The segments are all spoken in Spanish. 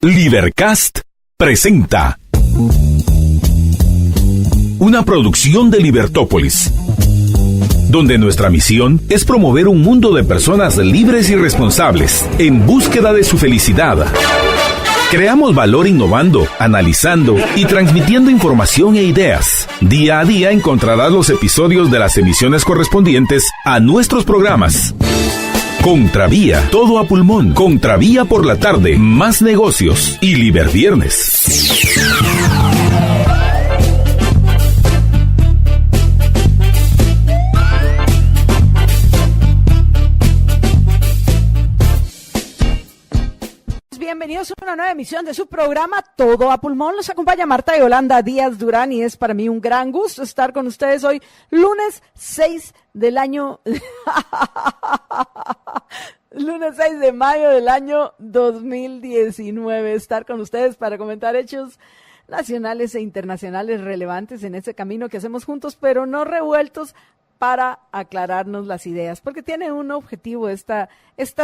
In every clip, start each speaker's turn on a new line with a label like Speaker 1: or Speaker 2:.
Speaker 1: Libercast presenta una producción de Libertópolis, donde nuestra misión es promover un mundo de personas libres y responsables en búsqueda de su felicidad. Creamos valor innovando, analizando y transmitiendo información e ideas. Día a día encontrarás los episodios de las emisiones correspondientes a nuestros programas. Contravía, todo a pulmón. Contravía por la tarde, más negocios y Liberviernes.
Speaker 2: Bienvenidos a una nueva emisión de su programa Todo a Pulmón. Los acompaña Marta Yolanda Díaz Durán y es para mí un gran gusto estar con ustedes hoy, lunes 6 del año... lunes 6 de mayo del año 2019. Estar con ustedes para comentar hechos nacionales e internacionales relevantes en ese camino que hacemos juntos, pero no revueltos, para aclararnos las ideas, porque tiene un objetivo esta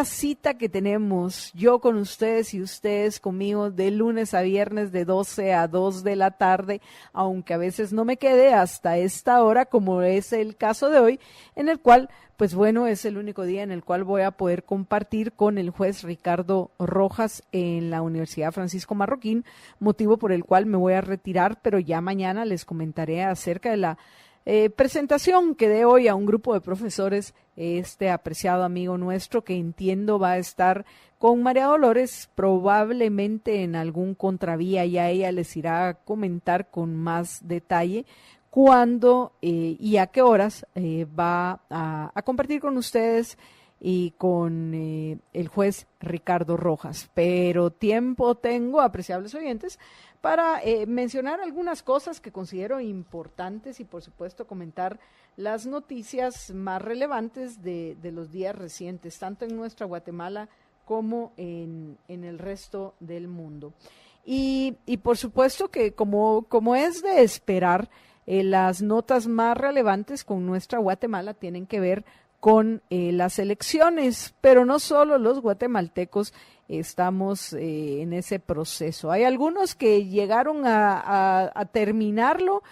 Speaker 2: cita que tenemos, yo con ustedes y ustedes conmigo, de lunes a viernes de 12 a 2 de la tarde, aunque a veces no me quede hasta esta hora, como es el caso de hoy, en el cual, pues bueno, es el único día en el cual voy a poder compartir con el juez Ricardo Rojas en la Universidad Francisco Marroquín, motivo por el cual me voy a retirar, pero ya mañana les comentaré acerca de la presentación que dé hoy a un grupo de profesores, este apreciado amigo nuestro que entiendo va a estar con María Dolores, probablemente en algún contravía, ya ella les irá a comentar con más detalle cuándo y a qué horas va a compartir con ustedes y con el juez Ricardo Rojas. Pero tiempo tengo, apreciables oyentes, para mencionar algunas cosas que considero importantes y por supuesto comentar las noticias más relevantes de los días recientes, tanto en nuestra Guatemala como en el resto del mundo. Y por supuesto que como es de esperar, las notas más relevantes con nuestra Guatemala tienen que ver con las elecciones, pero no solo los guatemaltecos estamos en ese proceso. Hay algunos que llegaron a terminarlo.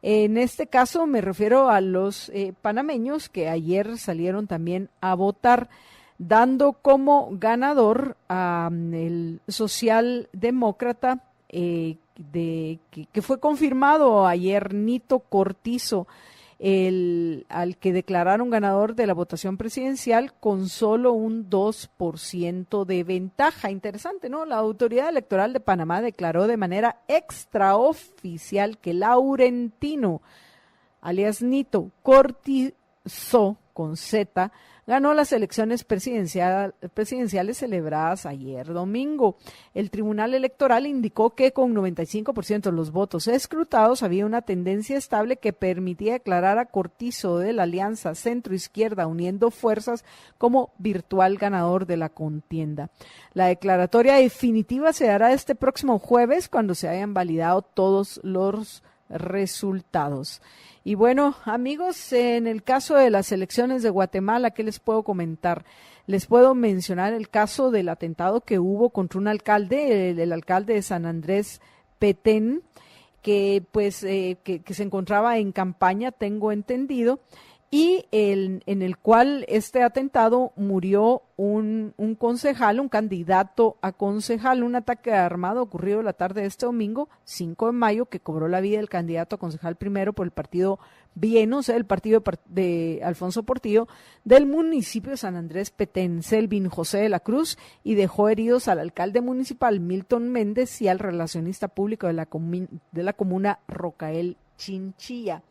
Speaker 2: En este caso me refiero a los panameños que ayer salieron también a votar, dando como ganador a el socialdemócrata que fue confirmado ayer, Nito Cortizo, al que declararon ganador de la votación presidencial con solo un 2% de ventaja. Interesante, ¿no? La Autoridad Electoral de Panamá declaró de manera extraoficial que Laurentino, alias Nito Cortizo, con Z, ganó las elecciones presidenciales celebradas ayer domingo. El Tribunal Electoral indicó que con 95% de los votos escrutados había una tendencia estable que permitía declarar a Cortizo de la Alianza Centro Izquierda Uniendo Fuerzas como virtual ganador de la contienda. La declaratoria definitiva se dará este próximo jueves cuando se hayan validado todos los resultados. Y bueno, amigos, en el caso de las elecciones de Guatemala, ¿qué les puedo comentar? Les puedo mencionar el caso del atentado que hubo contra un alcalde, el alcalde de San Andrés Petén, que se encontraba en campaña, tengo entendido, y en el cual este atentado murió un concejal, un candidato a concejal, un ataque armado ocurrido la tarde de este domingo, 5 de mayo, que cobró la vida del candidato a concejal primero por el partido Vienos, el partido de Alfonso Portillo, del municipio de San Andrés Petén, Selvin José de la Cruz, y dejó heridos al alcalde municipal Milton Méndez y al relacionista público de la comuna Rocael Chinchilla.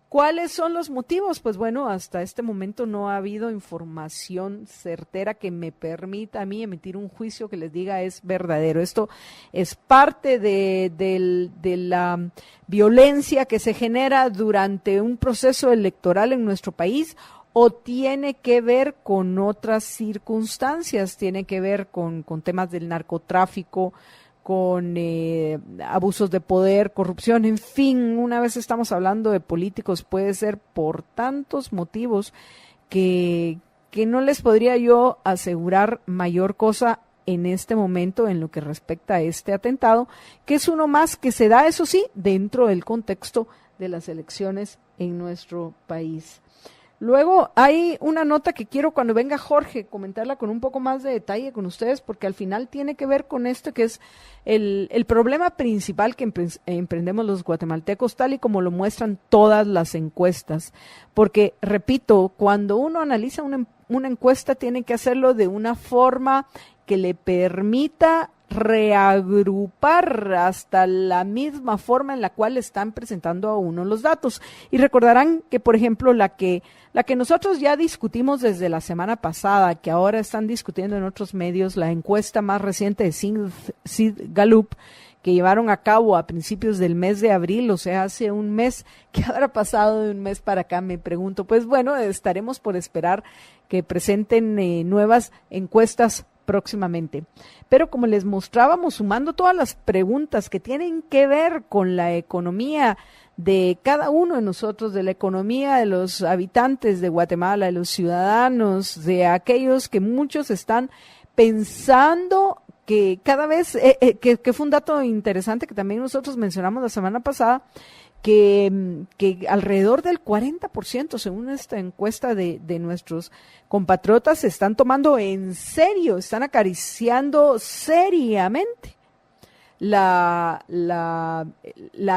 Speaker 2: ¿Cuáles son los motivos? Pues bueno, hasta este momento no ha habido información certera que me permita a mí emitir un juicio que les diga es verdadero. Esto es parte de la violencia que se genera durante un proceso electoral en nuestro país, o tiene que ver con otras circunstancias, tiene que ver con temas del narcotráfico, con abusos de poder, corrupción, en fin, una vez estamos hablando de políticos, puede ser por tantos motivos que no les podría yo asegurar mayor cosa en este momento en lo que respecta a este atentado, que es uno más que se da, eso sí, dentro del contexto de las elecciones en nuestro país. Luego hay una nota que quiero cuando venga Jorge comentarla con un poco más de detalle con ustedes, porque al final tiene que ver con esto que es el problema principal que emprendemos los guatemaltecos, tal y como lo muestran todas las encuestas. Porque, repito, cuando uno analiza una encuesta tiene que hacerlo de una forma que le permita reagrupar hasta la misma forma en la cual están presentando a uno los datos. Y recordarán que, por ejemplo, la que nosotros ya discutimos desde la semana pasada, que ahora están discutiendo en otros medios, la encuesta más reciente de Sid Gallup, que llevaron a cabo a principios del mes de abril, o sea, hace un mes. ¿Qué habrá pasado de un mes para acá? Me pregunto. Pues bueno, estaremos por esperar que presenten nuevas encuestas próximamente. Pero como les mostrábamos, sumando todas las preguntas que tienen que ver con la economía de cada uno de nosotros, de la economía de los habitantes de Guatemala, de los ciudadanos, de aquellos que muchos están pensando que cada vez, que fue un dato interesante que también nosotros mencionamos la semana pasada, que alrededor del 40%, según esta encuesta de nuestros compatriotas, se están tomando en serio, están acariciando seriamente la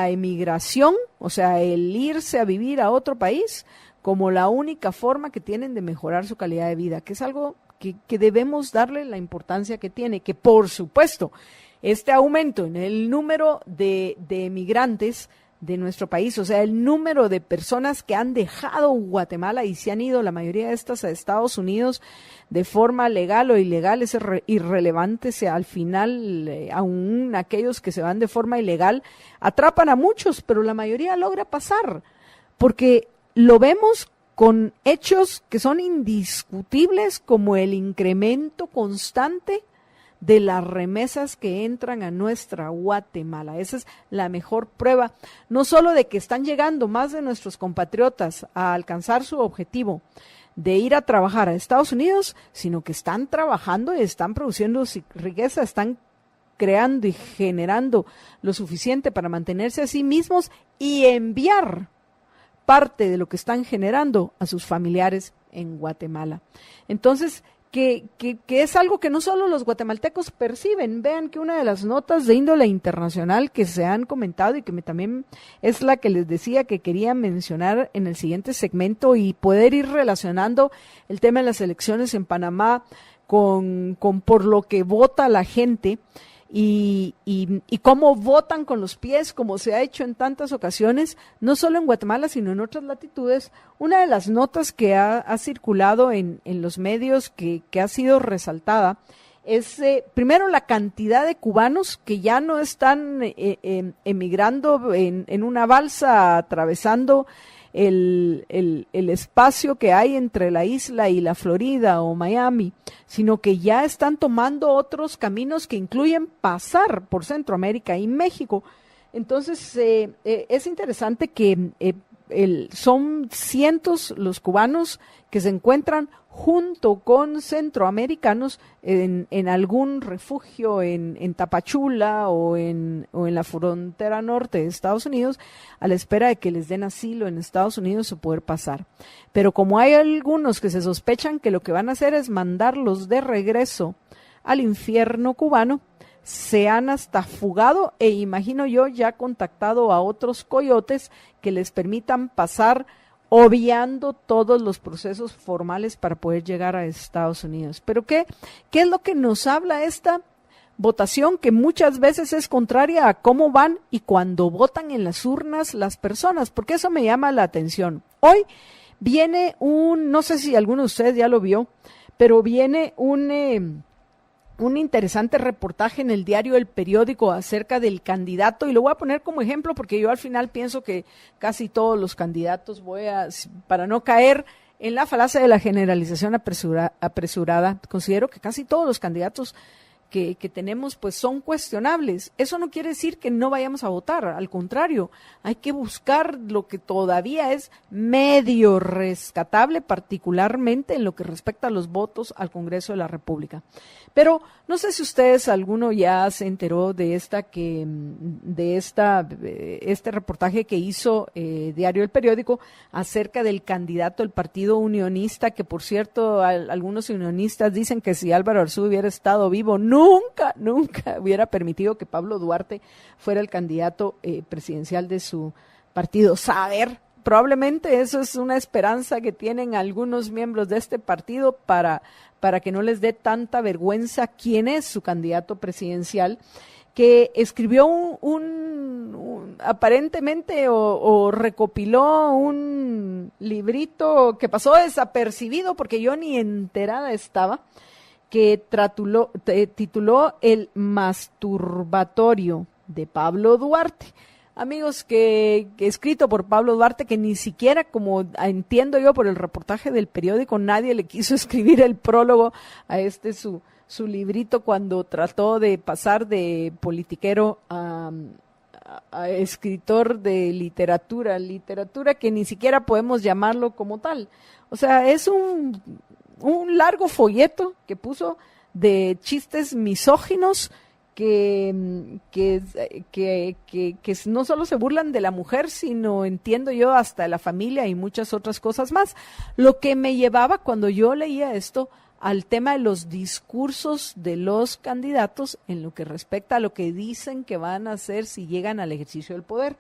Speaker 2: emigración, o sea, el irse a vivir a otro país como la única forma que tienen de mejorar su calidad de vida, que es algo que debemos darle la importancia que tiene, que por supuesto, este aumento en el número de emigrantes de nuestro país, o sea, el número de personas que han dejado Guatemala y se han ido, la mayoría de estas, a Estados Unidos de forma legal o ilegal, es irrelevante. Si al final, aún aquellos que se van de forma ilegal, atrapan a muchos, pero la mayoría logra pasar, porque lo vemos con hechos que son indiscutibles, como el incremento constante de las remesas que entran a nuestra Guatemala. Esa es la mejor prueba, no solo de que están llegando más de nuestros compatriotas a alcanzar su objetivo de ir a trabajar a Estados Unidos, sino que están trabajando y están produciendo riqueza, están creando y generando lo suficiente para mantenerse a sí mismos y enviar parte de lo que están generando a sus familiares en Guatemala. Entonces, que es algo que no solo los guatemaltecos perciben. Vean que una de las notas de índole internacional que se han comentado y que también es la que les decía que quería mencionar en el siguiente segmento y poder ir relacionando el tema de las elecciones en Panamá con por lo que vota la gente y cómo votan con los pies, como se ha hecho en tantas ocasiones, no solo en Guatemala, sino en otras latitudes. Una de las notas que ha circulado en los medios, que ha sido resaltada, es primero la cantidad de cubanos que ya no están emigrando en una balsa, atravesando el espacio que hay entre la isla y la Florida o Miami, sino que ya están tomando otros caminos que incluyen pasar por Centroamérica y México. Entonces, es interesante que son cientos los cubanos que se encuentran junto con centroamericanos en algún refugio en Tapachula o en la frontera norte de Estados Unidos, a la espera de que les den asilo en Estados Unidos o poder pasar. Pero como hay algunos que se sospechan que lo que van a hacer es mandarlos de regreso al infierno cubano, se han hasta fugado e imagino yo ya contactado a otros coyotes que les permitan pasar, obviando todos los procesos formales para poder llegar a Estados Unidos. Pero ¿qué es lo que nos habla esta votación, que muchas veces es contraria a cómo van y cuando votan en las urnas las personas? Porque eso me llama la atención. Hoy viene no sé si alguno de ustedes ya lo vio, pero viene un interesante reportaje en el diario El Periódico acerca del candidato, y lo voy a poner como ejemplo porque yo al final pienso que casi todos los candidatos, para no caer en la falacia de la generalización apresurada, considero que casi todos los candidatos que tenemos pues son cuestionables. Eso no quiere decir que no vayamos a votar, al contrario, hay que buscar lo que todavía es medio rescatable, particularmente en lo que respecta a los votos al Congreso de la República. Pero no sé si ustedes, alguno ya se enteró de este reportaje que hizo Diario El Periódico acerca del candidato del Partido Unionista, que por cierto, algunos unionistas dicen que si Álvaro Arzú hubiera estado vivo, nunca hubiera permitido que Pablo Duarte fuera el candidato presidencial de su partido. Saber, probablemente eso es una esperanza que tienen algunos miembros de este partido para que no les dé tanta vergüenza quién es su candidato presidencial, que escribió aparentemente o recopiló un librito que pasó desapercibido porque yo ni enterada estaba, que tituló El Masturbatorio de Pablo Duarte. Amigos, que escrito por Pablo Duarte, que ni siquiera, como entiendo yo por el reportaje del periódico, nadie le quiso escribir el prólogo a su librito cuando trató de pasar de politiquero a escritor de literatura que ni siquiera podemos llamarlo como tal. O sea, es un largo folleto que puso de chistes misóginos que no solo se burlan de la mujer, sino, entiendo yo, hasta de la familia y muchas otras cosas más. Lo que me llevaba, cuando yo leía esto, al tema de los discursos de los candidatos en lo que respecta a lo que dicen que van a hacer si llegan al ejercicio del poder.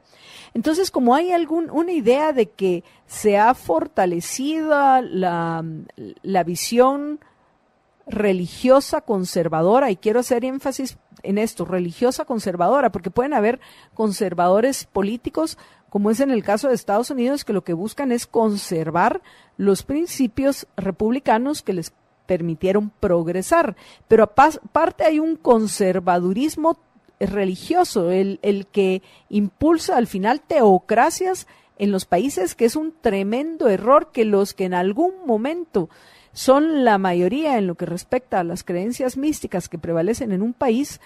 Speaker 2: Entonces, como hay una idea de que se ha fortalecido la visión religiosa conservadora, y quiero hacer énfasis en esto, religiosa conservadora, porque pueden haber conservadores políticos, como es en el caso de Estados Unidos, que lo que buscan es conservar los principios republicanos que les permitieron progresar, pero aparte hay un conservadurismo religioso, el que impulsa al final teocracias en los países, que es un tremendo error, que los que en algún momento son la mayoría en lo que respecta a las creencias místicas que prevalecen en un país,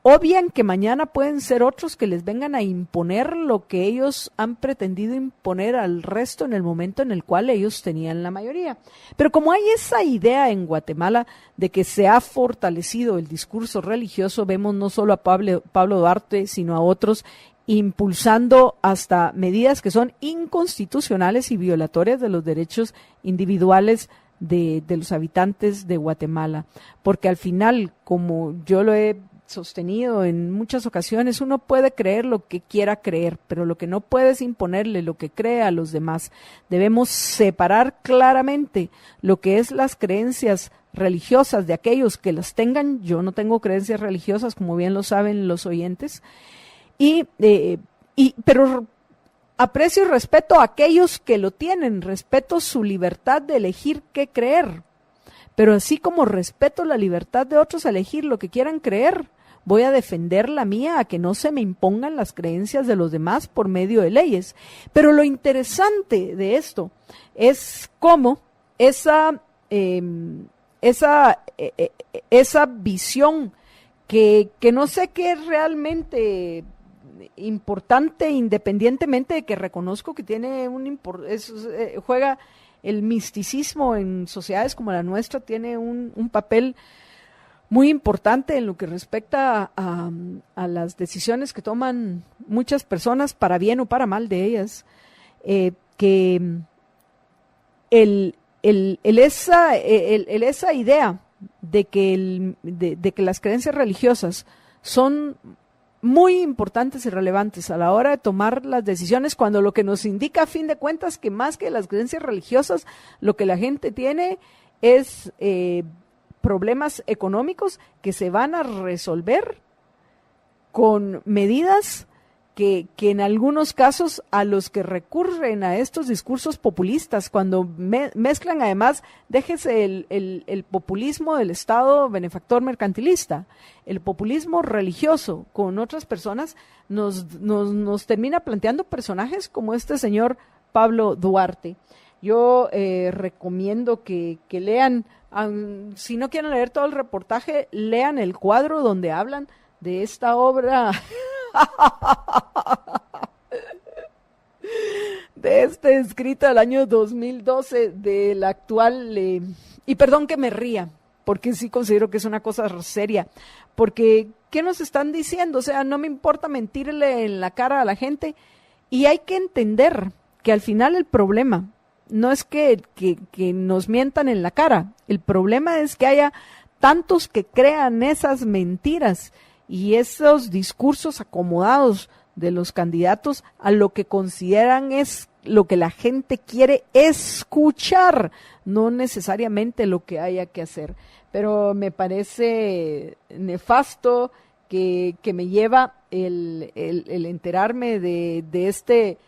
Speaker 2: obvian que mañana pueden ser otros que les vengan a imponer lo que ellos han pretendido imponer al resto en el momento en el cual ellos tenían la mayoría. Pero como hay esa idea en Guatemala de que se ha fortalecido el discurso religioso, vemos no solo a Pablo Duarte, sino a otros impulsando hasta medidas que son inconstitucionales y violatorias de los derechos individuales de los habitantes de Guatemala, porque al final, como yo lo he sostenido en muchas ocasiones, uno puede creer lo que quiera creer, pero lo que no puede es imponerle lo que cree a los demás. Debemos separar claramente lo que es las creencias religiosas de aquellos que las tengan. Yo no tengo creencias religiosas, como bien lo saben los oyentes, pero aprecio y respeto a aquellos que lo tienen, respeto su libertad de elegir qué creer, pero así como respeto la libertad de otros a elegir lo que quieran creer, voy a defender la mía, a que no se me impongan las creencias de los demás por medio de leyes. Pero lo interesante de esto es cómo esa visión que no sé qué es realmente importante, independientemente de que reconozco que tiene juega el misticismo en sociedades como la nuestra, tiene un papel muy importante en lo que respecta a las decisiones que toman muchas personas, para bien o para mal de ellas, que esa idea de que las creencias religiosas son muy importantes y relevantes a la hora de tomar las decisiones, cuando lo que nos indica a fin de cuentas que más que las creencias religiosas, lo que la gente tiene es problemas económicos que se van a resolver con medidas que en algunos casos a los que recurren a estos discursos populistas, cuando mezclan además, déjese el populismo del Estado benefactor mercantilista, el populismo religioso con otras personas, nos termina planteando personajes como este señor Pablo Duarte. Yo recomiendo que lean, si no quieren leer todo el reportaje, lean el cuadro donde hablan de esta obra, de este escrito del año 2012, del actual, y perdón que me ría, porque sí considero que es una cosa seria, porque ¿qué nos están diciendo? O sea, no me importa mentirle en la cara a la gente, y hay que entender que al final el problema no es que nos mientan en la cara, el problema es que haya tantos que crean esas mentiras y esos discursos acomodados de los candidatos a lo que consideran es lo que la gente quiere escuchar, no necesariamente lo que haya que hacer. Pero me parece nefasto que me lleva el enterarme de este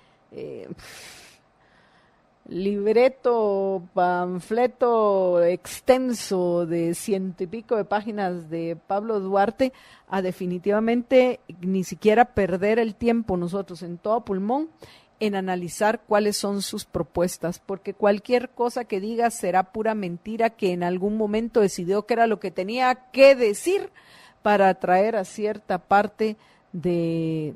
Speaker 2: libreto, panfleto extenso de 100 y pico de páginas de Pablo Duarte, a definitivamente ni siquiera perder el tiempo nosotros en todo pulmón en analizar cuáles son sus propuestas, porque cualquier cosa que diga será pura mentira que en algún momento decidió que era lo que tenía que decir para atraer a cierta parte de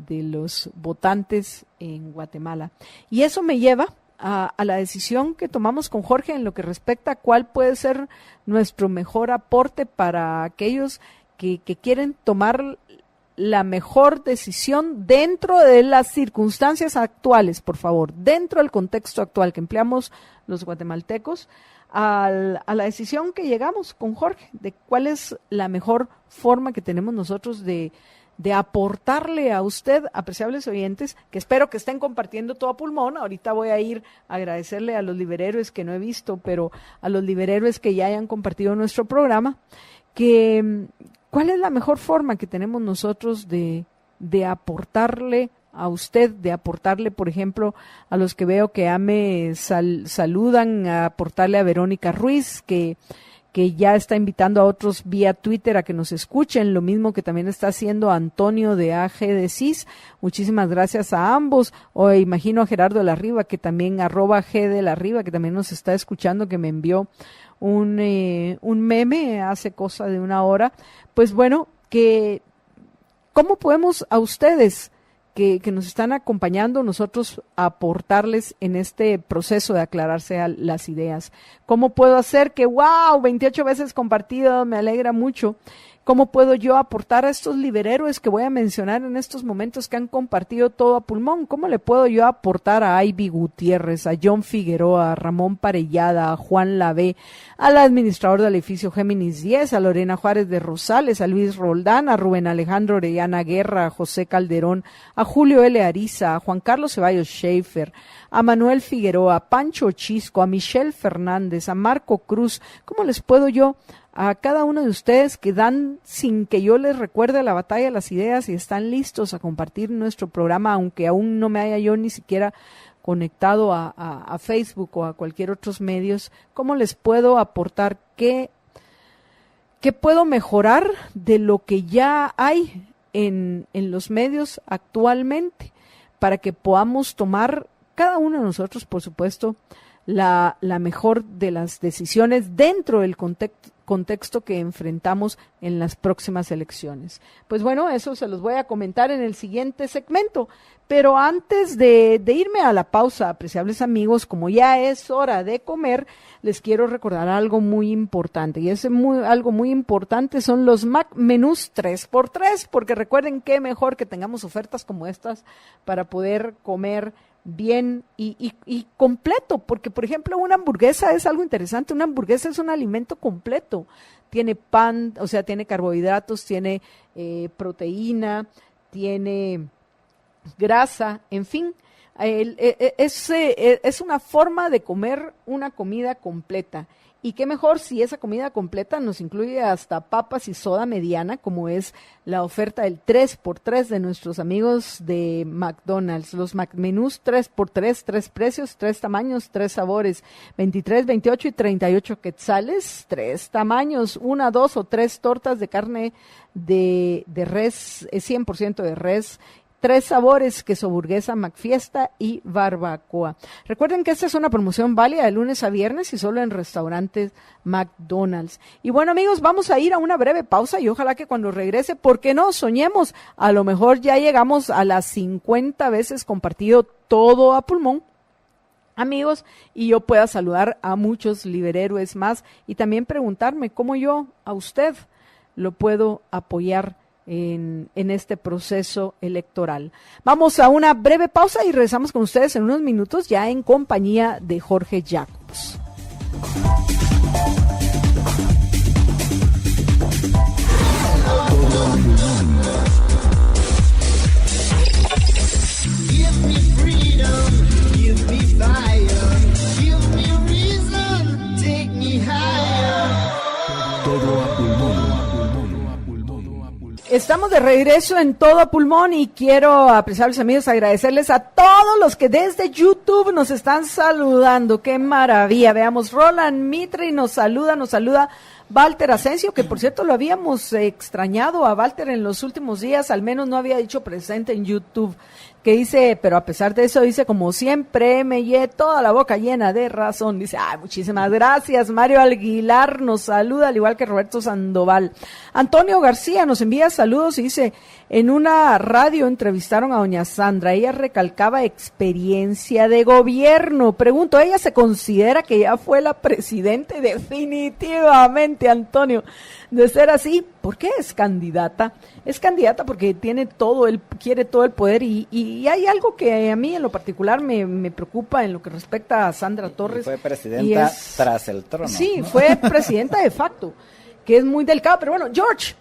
Speaker 2: los votantes en Guatemala. Y eso me lleva a la decisión que tomamos con Jorge en lo que respecta a cuál puede ser nuestro mejor aporte para aquellos que quieren tomar la mejor decisión dentro de las circunstancias actuales, por favor, dentro del contexto actual que empleamos los guatemaltecos, a la decisión que llegamos con Jorge, de cuál es la mejor forma que tenemos nosotros de aportarle a usted, apreciables oyentes, que espero que estén compartiendo todo a pulmón. Ahorita voy a ir a agradecerle a los liberhéroes que no he visto, pero a los liberhéroes que ya hayan compartido nuestro programa, que cuál es la mejor forma que tenemos nosotros de aportarle a usted, de aportarle, por ejemplo, a los que veo que ya me saludan, a aportarle a Verónica Ruiz, que ya está invitando a otros vía Twitter a que nos escuchen, lo mismo que también está haciendo Antonio de AG de CIS. Muchísimas gracias a ambos. O imagino a Gerardo de la Riva, que también @G de la Riva, que también nos está escuchando, que me envió un meme hace cosa de una hora. Pues bueno, ¿cómo podemos a ustedes que nos están acompañando nosotros aportarles en este proceso de aclararse las ideas? ¿Cómo puedo hacer que, 28 veces compartido, me alegra mucho? ¿Cómo puedo yo aportar a estos liberhéroes que voy a mencionar en estos momentos que han compartido todo a pulmón? ¿Cómo le puedo yo aportar a Ivy Gutiérrez, a John Figueroa, a Ramón Parellada, a Juan Lavé, al administrador del edificio Géminis 10, a Lorena Juárez de Rosales, a Luis Roldán, a Rubén Alejandro Orellana Guerra, a José Calderón, a Julio L. Ariza, a Juan Carlos Ceballos Schaefer, a Manuel Figueroa, a Pancho Chisco, a Michelle Fernández, a Marco Cruz? ¿Cómo les puedo yo a cada uno de ustedes que dan sin que yo les recuerde la batalla de las ideas y están listos a compartir nuestro programa, aunque aún no me haya yo ni siquiera conectado a Facebook o a cualquier otros medios? ¿Cómo les puedo aportar? ¿Qué puedo mejorar de lo que ya hay en los medios actualmente para que podamos tomar cada uno de nosotros, por supuesto, la mejor de las decisiones dentro del contexto que enfrentamos en las próximas elecciones? Pues bueno, eso se los voy a comentar en el siguiente segmento, pero antes de irme a la pausa, apreciables amigos, como ya es hora de comer, les quiero recordar algo muy importante, y algo muy importante son los Mac Menús 3x3, porque recuerden que mejor que tengamos ofertas como estas para poder comer bien y completo, porque por ejemplo una hamburguesa es algo interesante. Una hamburguesa es un alimento completo, tiene pan, o sea, tiene carbohidratos, tiene proteína, tiene grasa, en fin, es una forma de comer una comida completa. Y qué mejor si esa comida completa nos incluye hasta papas y soda mediana, como es la oferta del 3x3 de nuestros amigos de McDonald's. Los menús 3x3, 3 precios, 3 tamaños, 3 sabores, 23, 28 y 38 quetzales, 3 tamaños, 1, 2 o 3 tortas de carne de res, 100% de res, 3 sabores, queso burguesa, McFiesta y barbacoa. Recuerden que esta es una promoción válida de lunes a viernes y solo en restaurantes McDonald's. Y bueno, amigos, vamos a ir a una breve pausa y ojalá que cuando regrese, ¿por qué no? Soñemos, a lo mejor ya llegamos a las 50 veces compartido todo a pulmón, amigos, y yo pueda saludar a muchos liberhéroes más y también preguntarme cómo yo a usted lo puedo apoyar en este proceso electoral. Vamos a una breve pausa y regresamos con ustedes en unos minutos ya en compañía de Jorge Jacobs. Estamos de regreso en Todo a Pulmón y quiero, apreciables amigos, agradecerles a todos los que desde YouTube nos están saludando. ¡Qué maravilla! Veamos, Roland Mitre nos saluda Walter Asensio, que por cierto lo habíamos extrañado a Walter en los últimos días, al menos no había dicho presente en YouTube, que dice, pero a pesar de eso dice, como siempre, me llevé toda la boca llena de razón, dice, muchísimas gracias. Mario Aguilar nos saluda, al igual que Roberto Sandoval. Antonio García nos envía saludos y dice, en una radio entrevistaron a doña Sandra, ella recalcaba experiencia de gobierno. Pregunto, ¿ella se considera que ya fue la presidente? Definitivamente, Antonio. De ser así, ¿por qué es candidata? Es candidata porque quiere todo el poder y hay algo que a mí en lo particular me preocupa en lo que respecta a Sandra Torres.
Speaker 3: Y fue presidenta tras el trono.
Speaker 2: Sí, fue presidenta de facto, que es muy delicado, pero bueno, George,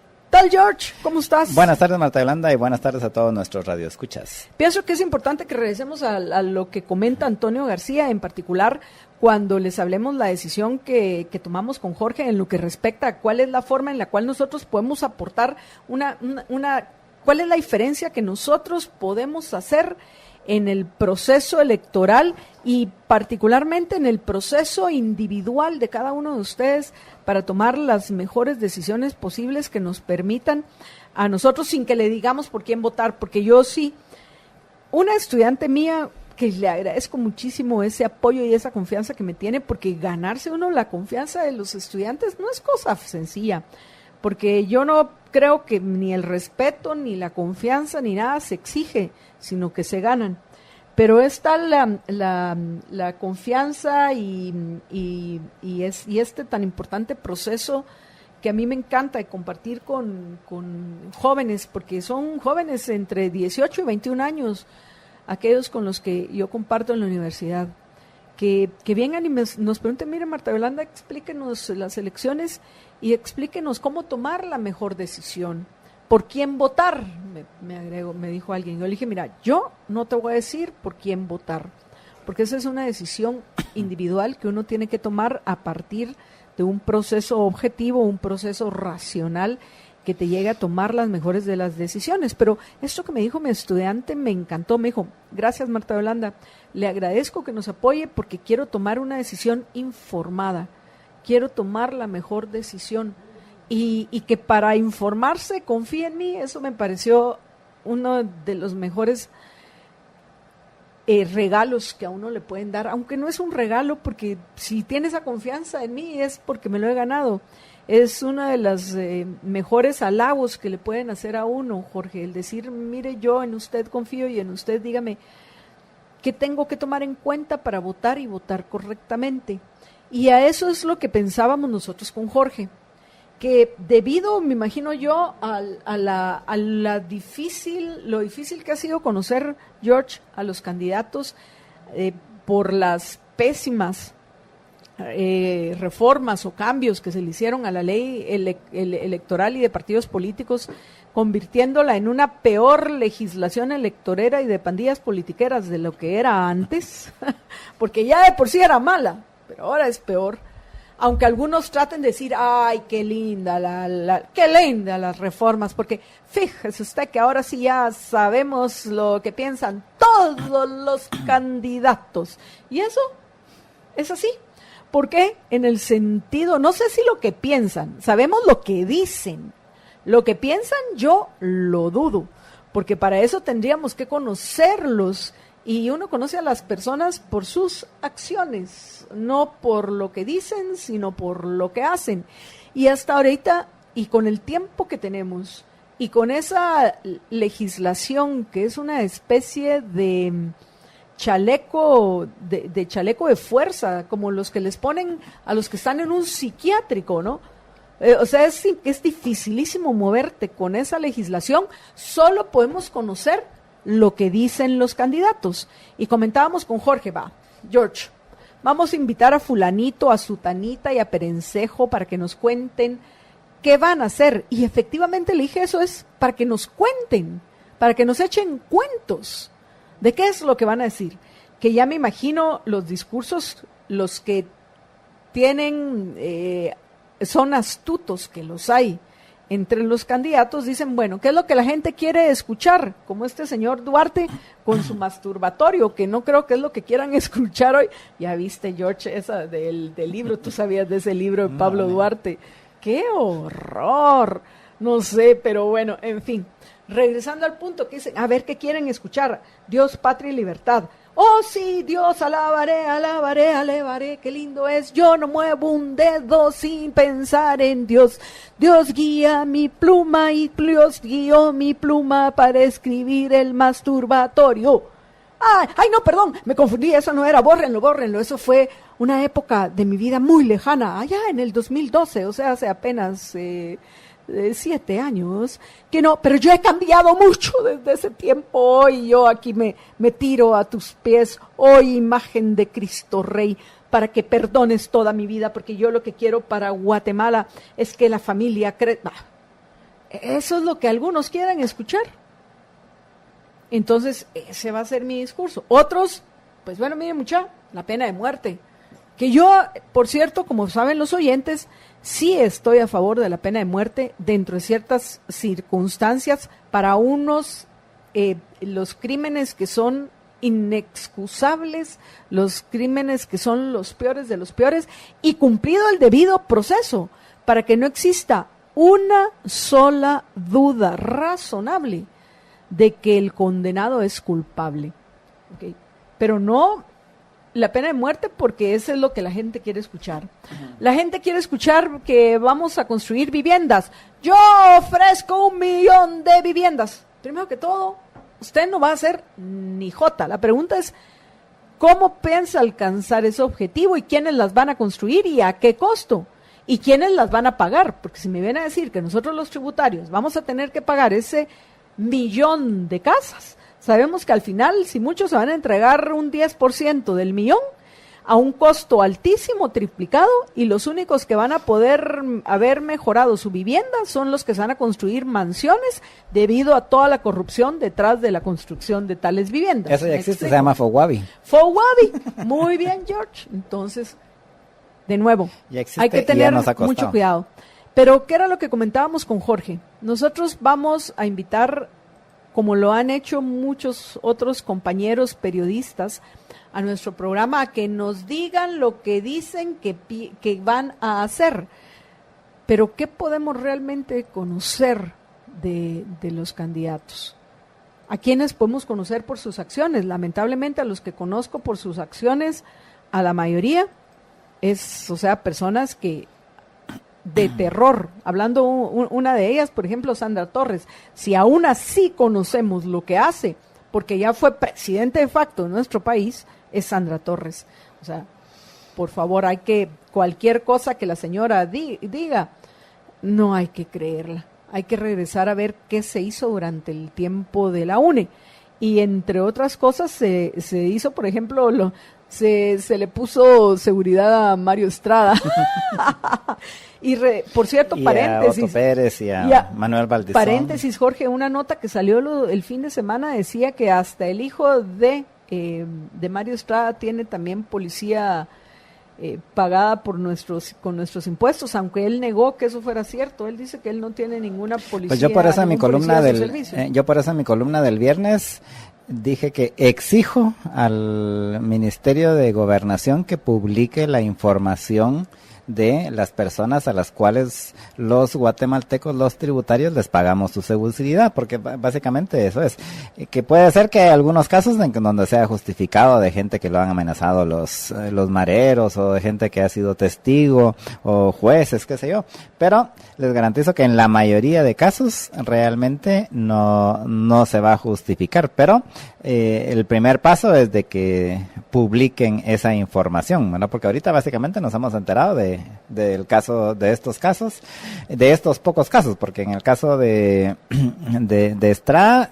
Speaker 2: ¿cómo estás?
Speaker 3: Buenas tardes, Marta Yolanda, y buenas tardes a todos nuestros radioescuchas.
Speaker 2: Pienso que es importante que regresemos a lo que comenta Antonio García, en particular cuando les hablemos la decisión que tomamos con Jorge en lo que respecta a cuál es la forma en la cual nosotros podemos aportar cuál es la diferencia que nosotros podemos hacer en el proceso electoral y particularmente en el proceso individual de cada uno de ustedes para tomar las mejores decisiones posibles que nos permitan a nosotros, sin que le digamos por quién votar, porque yo sí, una estudiante mía que le agradezco muchísimo ese apoyo y esa confianza que me tiene, porque ganarse uno la confianza de los estudiantes no es cosa sencilla, porque yo no creo que ni el respeto, ni la confianza, ni nada se exige, sino que se ganan. Pero está la confianza y este tan importante proceso que a mí me encanta de compartir con jóvenes, porque son jóvenes entre 18 y 21 años, aquellos con los que yo comparto en la universidad, que vengan y nos pregunten, mire Marta Yolanda, explíquenos las elecciones y explíquenos cómo tomar la mejor decisión. ¿Por quién votar? Me dijo alguien. Yo le dije, mira, yo no te voy a decir por quién votar, porque esa es una decisión individual que uno tiene que tomar a partir de un proceso objetivo, un proceso racional que te llegue a tomar las mejores de las decisiones. Pero esto que me dijo mi estudiante me encantó. Me dijo, gracias Marta Yolanda, le agradezco que nos apoye porque quiero tomar una decisión informada, quiero tomar la mejor decisión. Y que para informarse confíe en mí, eso me pareció uno de los mejores regalos que a uno le pueden dar, aunque no es un regalo, porque si tiene esa confianza en mí es porque me lo he ganado. Es uno de los mejores halagos que le pueden hacer a uno, Jorge, el decir, mire, yo en usted confío y en usted dígame qué tengo que tomar en cuenta para votar y votar correctamente. Y a eso es lo que pensábamos nosotros con Jorge, que debido, me imagino yo, lo difícil que ha sido conocer, George, a los candidatos por las pésimas reformas o cambios que se le hicieron a la ley electoral y de partidos políticos, convirtiéndola en una peor legislación electorera y de pandillas politiqueras de lo que era antes, porque ya de por sí era mala, pero ahora es peor. Aunque algunos traten de decir, ay, qué linda qué linda las reformas, porque fíjese usted que ahora sí ya sabemos lo que piensan todos los candidatos. Y eso es así. ¿Por qué? En el sentido, no sé si lo que piensan, sabemos lo que dicen. Lo que piensan yo lo dudo, porque para eso tendríamos que conocerlos, y uno conoce a las personas por sus acciones, no por lo que dicen, sino por lo que hacen. Y hasta ahorita, y con el tiempo que tenemos, y con esa legislación que es una especie de chaleco de fuerza, como los que les ponen a los que están en un psiquiátrico, ¿no? O sea, es dificilísimo moverte con esa legislación. Solo podemos conocer lo que dicen los candidatos. Y comentábamos con Jorge, George, vamos a invitar a fulanito, a sutanita y a perencejo para que nos cuenten qué van a hacer. Y efectivamente le dije, eso es para que nos cuenten, para que nos echen cuentos de qué es lo que van a decir. Que ya me imagino los discursos, los que tienen, son astutos, que los hay entre los candidatos, dicen, bueno, ¿qué es lo que la gente quiere escuchar? Como este señor Duarte con su masturbatorio, que no creo que es lo que quieran escuchar hoy. Ya viste, George, esa del libro, tú sabías de ese libro de Pablo Duarte. ¡Qué horror! No sé, pero bueno, en fin. Regresando al punto que dicen, a ver, ¿qué quieren escuchar? Dios, patria y libertad. Oh, sí, Dios, alabaré, alabaré, alabaré, qué lindo es. Yo no muevo un dedo sin pensar en Dios. Dios guía mi pluma y Dios guió mi pluma para escribir el masturbatorio. Ay, no, perdón, me confundí, eso no era, bórrenlo. Eso fue una época de mi vida muy lejana, allá en el 2012, o sea, hace apenas 7 años, que no, pero yo he cambiado mucho desde ese tiempo. Hoy yo aquí me tiro a tus pies, hoy imagen de Cristo Rey, para que perdones toda mi vida, porque yo lo que quiero para Guatemala es que la familia crezca. Eso es lo que algunos quieren escuchar. Entonces, ese va a ser mi discurso. Otros, pues bueno, miren mucha, la pena de muerte. Que yo, por cierto, como saben los oyentes, sí estoy a favor de la pena de muerte dentro de ciertas circunstancias para unos, los crímenes que son inexcusables, los crímenes que son los peores de los peores, y cumplido el debido proceso, para que no exista una sola duda razonable de que el condenado es culpable. ¿Okay? Pero no la pena de muerte, porque eso es lo que la gente quiere escuchar. La gente quiere escuchar que vamos a construir viviendas. Yo ofrezco 1 millón de viviendas. Primero que todo, usted no va a hacer ni jota. La pregunta es, ¿cómo piensa alcanzar ese objetivo y quiénes las van a construir y a qué costo? ¿Y quiénes las van a pagar? Porque si me viene a decir que nosotros los tributarios vamos a tener que pagar ese 1 millón de casas, sabemos que al final, si muchos se van a entregar un 10% del 1 millón a un costo altísimo, triplicado, y los únicos que van a poder haber mejorado su vivienda son los que se van a construir mansiones debido a toda la corrupción detrás de la construcción de tales viviendas.
Speaker 3: Eso ya existe, se llama FOWABI.
Speaker 2: FOWABI, muy bien, George. Entonces, de nuevo, hay que tener mucho cuidado. Pero, ¿qué era lo que comentábamos con Jorge? Nosotros vamos a invitar, como lo han hecho muchos otros compañeros periodistas, a nuestro programa a que nos digan lo que dicen que van a hacer. Pero, ¿qué podemos realmente conocer de los candidatos? ¿A quiénes podemos conocer por sus acciones? Lamentablemente, a los que conozco por sus acciones, a la mayoría, personas que de terror, hablando una de ellas, por ejemplo, Sandra Torres. Si aún así conocemos lo que hace, porque ya fue presidente de facto de nuestro país, es Sandra Torres. O sea, por favor, cualquier cosa que la señora diga, no hay que creerla. Hay que regresar a ver qué se hizo durante el tiempo de la UNE. Y entre otras cosas se hizo, por ejemplo, se le puso seguridad a Mario Estrada. Y por cierto, paréntesis.
Speaker 3: A Otto Pérez y a Manuel Valdezón.
Speaker 2: Paréntesis, Jorge, una nota que salió el fin de semana decía que hasta el hijo de Mario Estrada tiene también policía pagada con nuestros impuestos, aunque él negó que eso fuera cierto. Él dice que él no tiene ninguna policía.
Speaker 3: Pues yo por eso en mi columna del viernes dije que exijo al Ministerio de Gobernación que publique la información de las personas a las cuales los guatemaltecos, los tributarios, les pagamos su seguridad, porque básicamente eso es. Que puede ser que hay algunos casos en donde sea justificado de gente que lo han amenazado los mareros, o de gente que ha sido testigo, o jueces, qué sé yo, pero les garantizo que en la mayoría de casos realmente no se va a justificar, pero el primer paso es de que publiquen esa información, ¿verdad? Porque ahorita básicamente nos hemos enterado del caso, de estos pocos casos, porque en el caso de Estrada,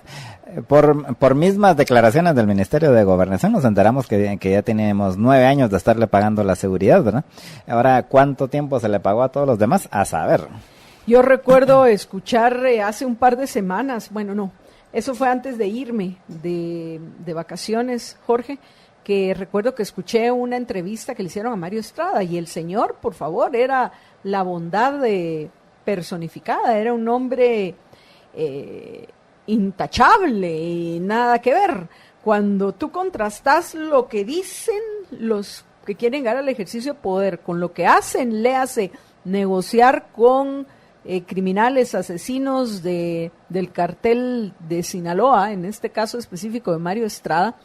Speaker 3: por mismas declaraciones del Ministerio de Gobernación nos enteramos que ya tenemos 9 años de estarle pagando la seguridad, ¿verdad? Ahora, ¿cuánto tiempo se le pagó a todos los demás? A saber.
Speaker 2: Yo recuerdo escuchar hace un par de semanas, bueno, no, eso fue antes de irme de vacaciones, Jorge, que recuerdo que escuché una entrevista que le hicieron a Mario Estrada, y el señor, por favor, era la bondad personificada, era un hombre intachable y nada que ver. Cuando tú contrastas lo que dicen los que quieren llegar al ejercicio de poder con lo que hacen, le hace negociar con criminales, asesinos del cartel de Sinaloa, en este caso específico de Mario Estrada,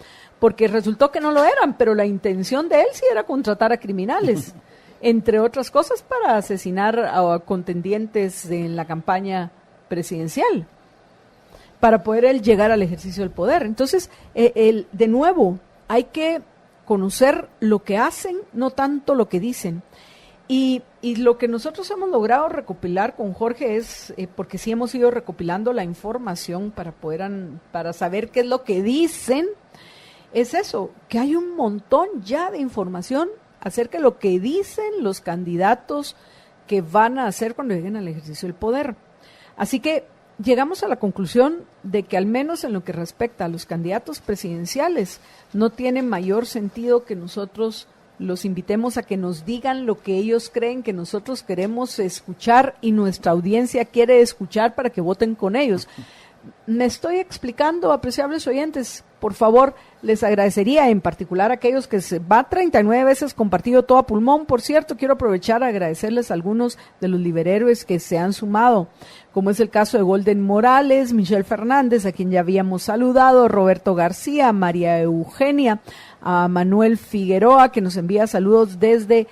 Speaker 2: porque resultó que no lo eran, pero la intención de él sí era contratar a criminales, entre otras cosas para asesinar a contendientes en la campaña presidencial, para poder él llegar al ejercicio del poder. Entonces, de nuevo, hay que conocer lo que hacen, no tanto lo que dicen. Y lo que nosotros hemos logrado recopilar con Jorge es, porque sí hemos ido recopilando la información para saber qué es lo que dicen, es eso, que hay un montón ya de información acerca de lo que dicen los candidatos que van a hacer cuando lleguen al ejercicio del poder. Así que llegamos a la conclusión de que al menos en lo que respecta a los candidatos presidenciales, no tiene mayor sentido que nosotros los invitemos a que nos digan lo que ellos creen que nosotros queremos escuchar y nuestra audiencia quiere escuchar para que voten con ellos. Me estoy explicando, apreciables oyentes. Por favor, les agradecería, en particular a aquellos que se va 39 veces compartido todo a pulmón. Por cierto, quiero aprovechar a agradecerles a algunos de los liberhéroes que se han sumado, como es el caso de Golden Morales, Michelle Fernández, a quien ya habíamos saludado, Roberto García, María Eugenia, a Manuel Figueroa, que nos envía saludos desde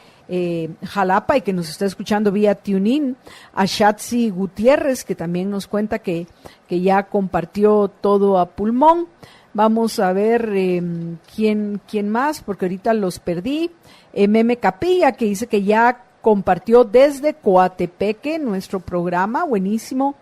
Speaker 2: Jalapa y que nos está escuchando vía TuneIn, a Shatsi Gutiérrez, que también nos cuenta que ya compartió todo a pulmón. Vamos a ver quién más, porque ahorita los perdí. Meme Capilla, que dice que ya compartió desde Coatepeque nuestro programa, buenísimo.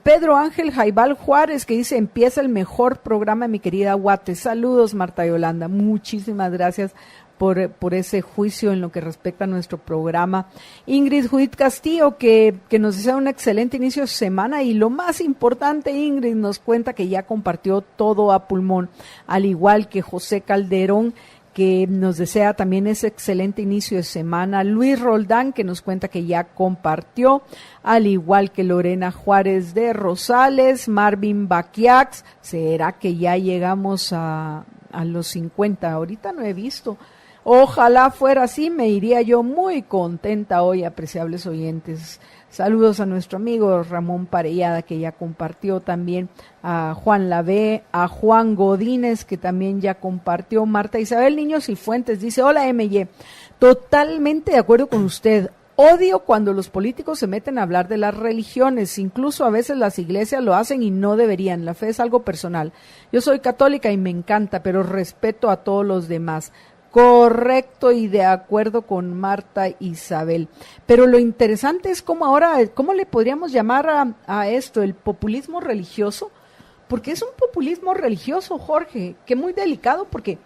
Speaker 2: Pedro Ángel Jaibal Juárez, que dice, empieza el mejor programa, mi querida Guate. Saludos, Marta Yolanda, muchísimas gracias por ese juicio en lo que respecta a nuestro programa. Ingrid Judith Castillo, que nos desea un excelente inicio de semana, y lo más importante, Ingrid nos cuenta que ya compartió todo a pulmón, al igual que José Calderón, que nos desea también ese excelente inicio de semana. Luis Roldán, que nos cuenta que ya compartió, al igual que Lorena Juárez de Rosales. Marvin Baquiax, ¿será que ya llegamos a los 50? Ahorita no he visto. Ojalá fuera así, me iría yo muy contenta hoy, apreciables oyentes. Saludos a nuestro amigo Ramón Parellada, que ya compartió también, a Juan Lavé, a Juan Godínez, que también ya compartió. Marta Isabel Niños y Fuentes dice, hola MY, totalmente de acuerdo con usted. Odio cuando los políticos se meten a hablar de las religiones, incluso a veces las iglesias lo hacen y no deberían. La fe es algo personal. Yo soy católica y me encanta, pero respeto a todos los demás. Correcto, y de acuerdo con Marta Isabel. Pero lo interesante es cómo ahora, ¿cómo le podríamos llamar a esto? ¿El populismo religioso? Porque es un populismo religioso, Jorge, que muy delicado, porque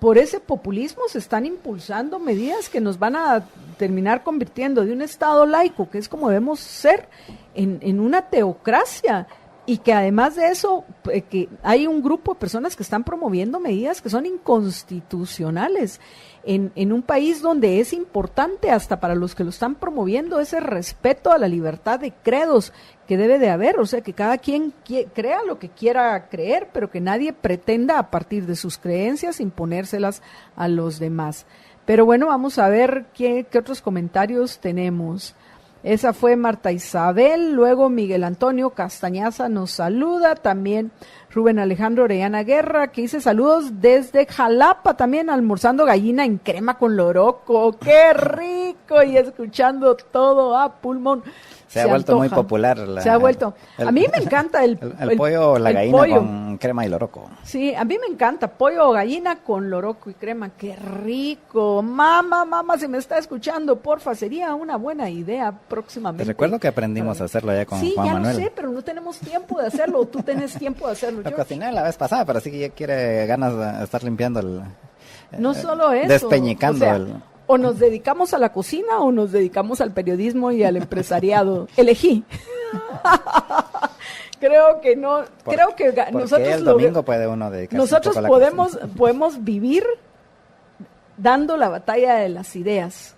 Speaker 2: por ese populismo se están impulsando medidas que nos van a terminar convirtiendo de un Estado laico, que es como debemos ser, en una teocracia. Y que además de eso, que hay un grupo de personas que están promoviendo medidas que son inconstitucionales en un país donde es importante, hasta para los que lo están promoviendo, ese respeto a la libertad de credos que debe de haber. O sea, que cada quien crea lo que quiera creer, pero que nadie pretenda a partir de sus creencias imponérselas a los demás. Pero bueno, vamos a ver qué otros comentarios tenemos. Esa fue Marta Isabel, luego Miguel Antonio Castañaza nos saluda, también Rubén Alejandro Orellana Guerra, que dice saludos desde Jalapa, también almorzando gallina en crema con loroco, ¡qué rico! Y escuchando todo a pulmón.
Speaker 3: Se ha vuelto
Speaker 2: antoja.
Speaker 3: muy popular.
Speaker 2: Se ha vuelto. A mí me encanta el
Speaker 3: pollo o la gallina
Speaker 2: pollo.
Speaker 3: con crema y loroco.
Speaker 2: Sí, a mí me encanta pollo o gallina con loroco y crema. ¡Qué rico! Mamá, si me está escuchando, porfa, sería una buena idea próximamente.
Speaker 3: Te recuerdo que aprendimos a hacerlo ya con Juan Manuel.
Speaker 2: Sí, ya lo sé, pero no tenemos tiempo de hacerlo. Tú tenés tiempo de hacerlo.
Speaker 3: Lo cociné la vez pasada, pero sí que ya quiere ganas de estar limpiando el...
Speaker 2: No solo eso.
Speaker 3: Despeñicando
Speaker 2: o nos dedicamos a la cocina o nos dedicamos al periodismo y al empresariado. Elegí. Creo que no. Creo que nosotros
Speaker 3: el domingo puede uno dedicarse.
Speaker 2: Nosotros podemos vivir dando la batalla de las ideas,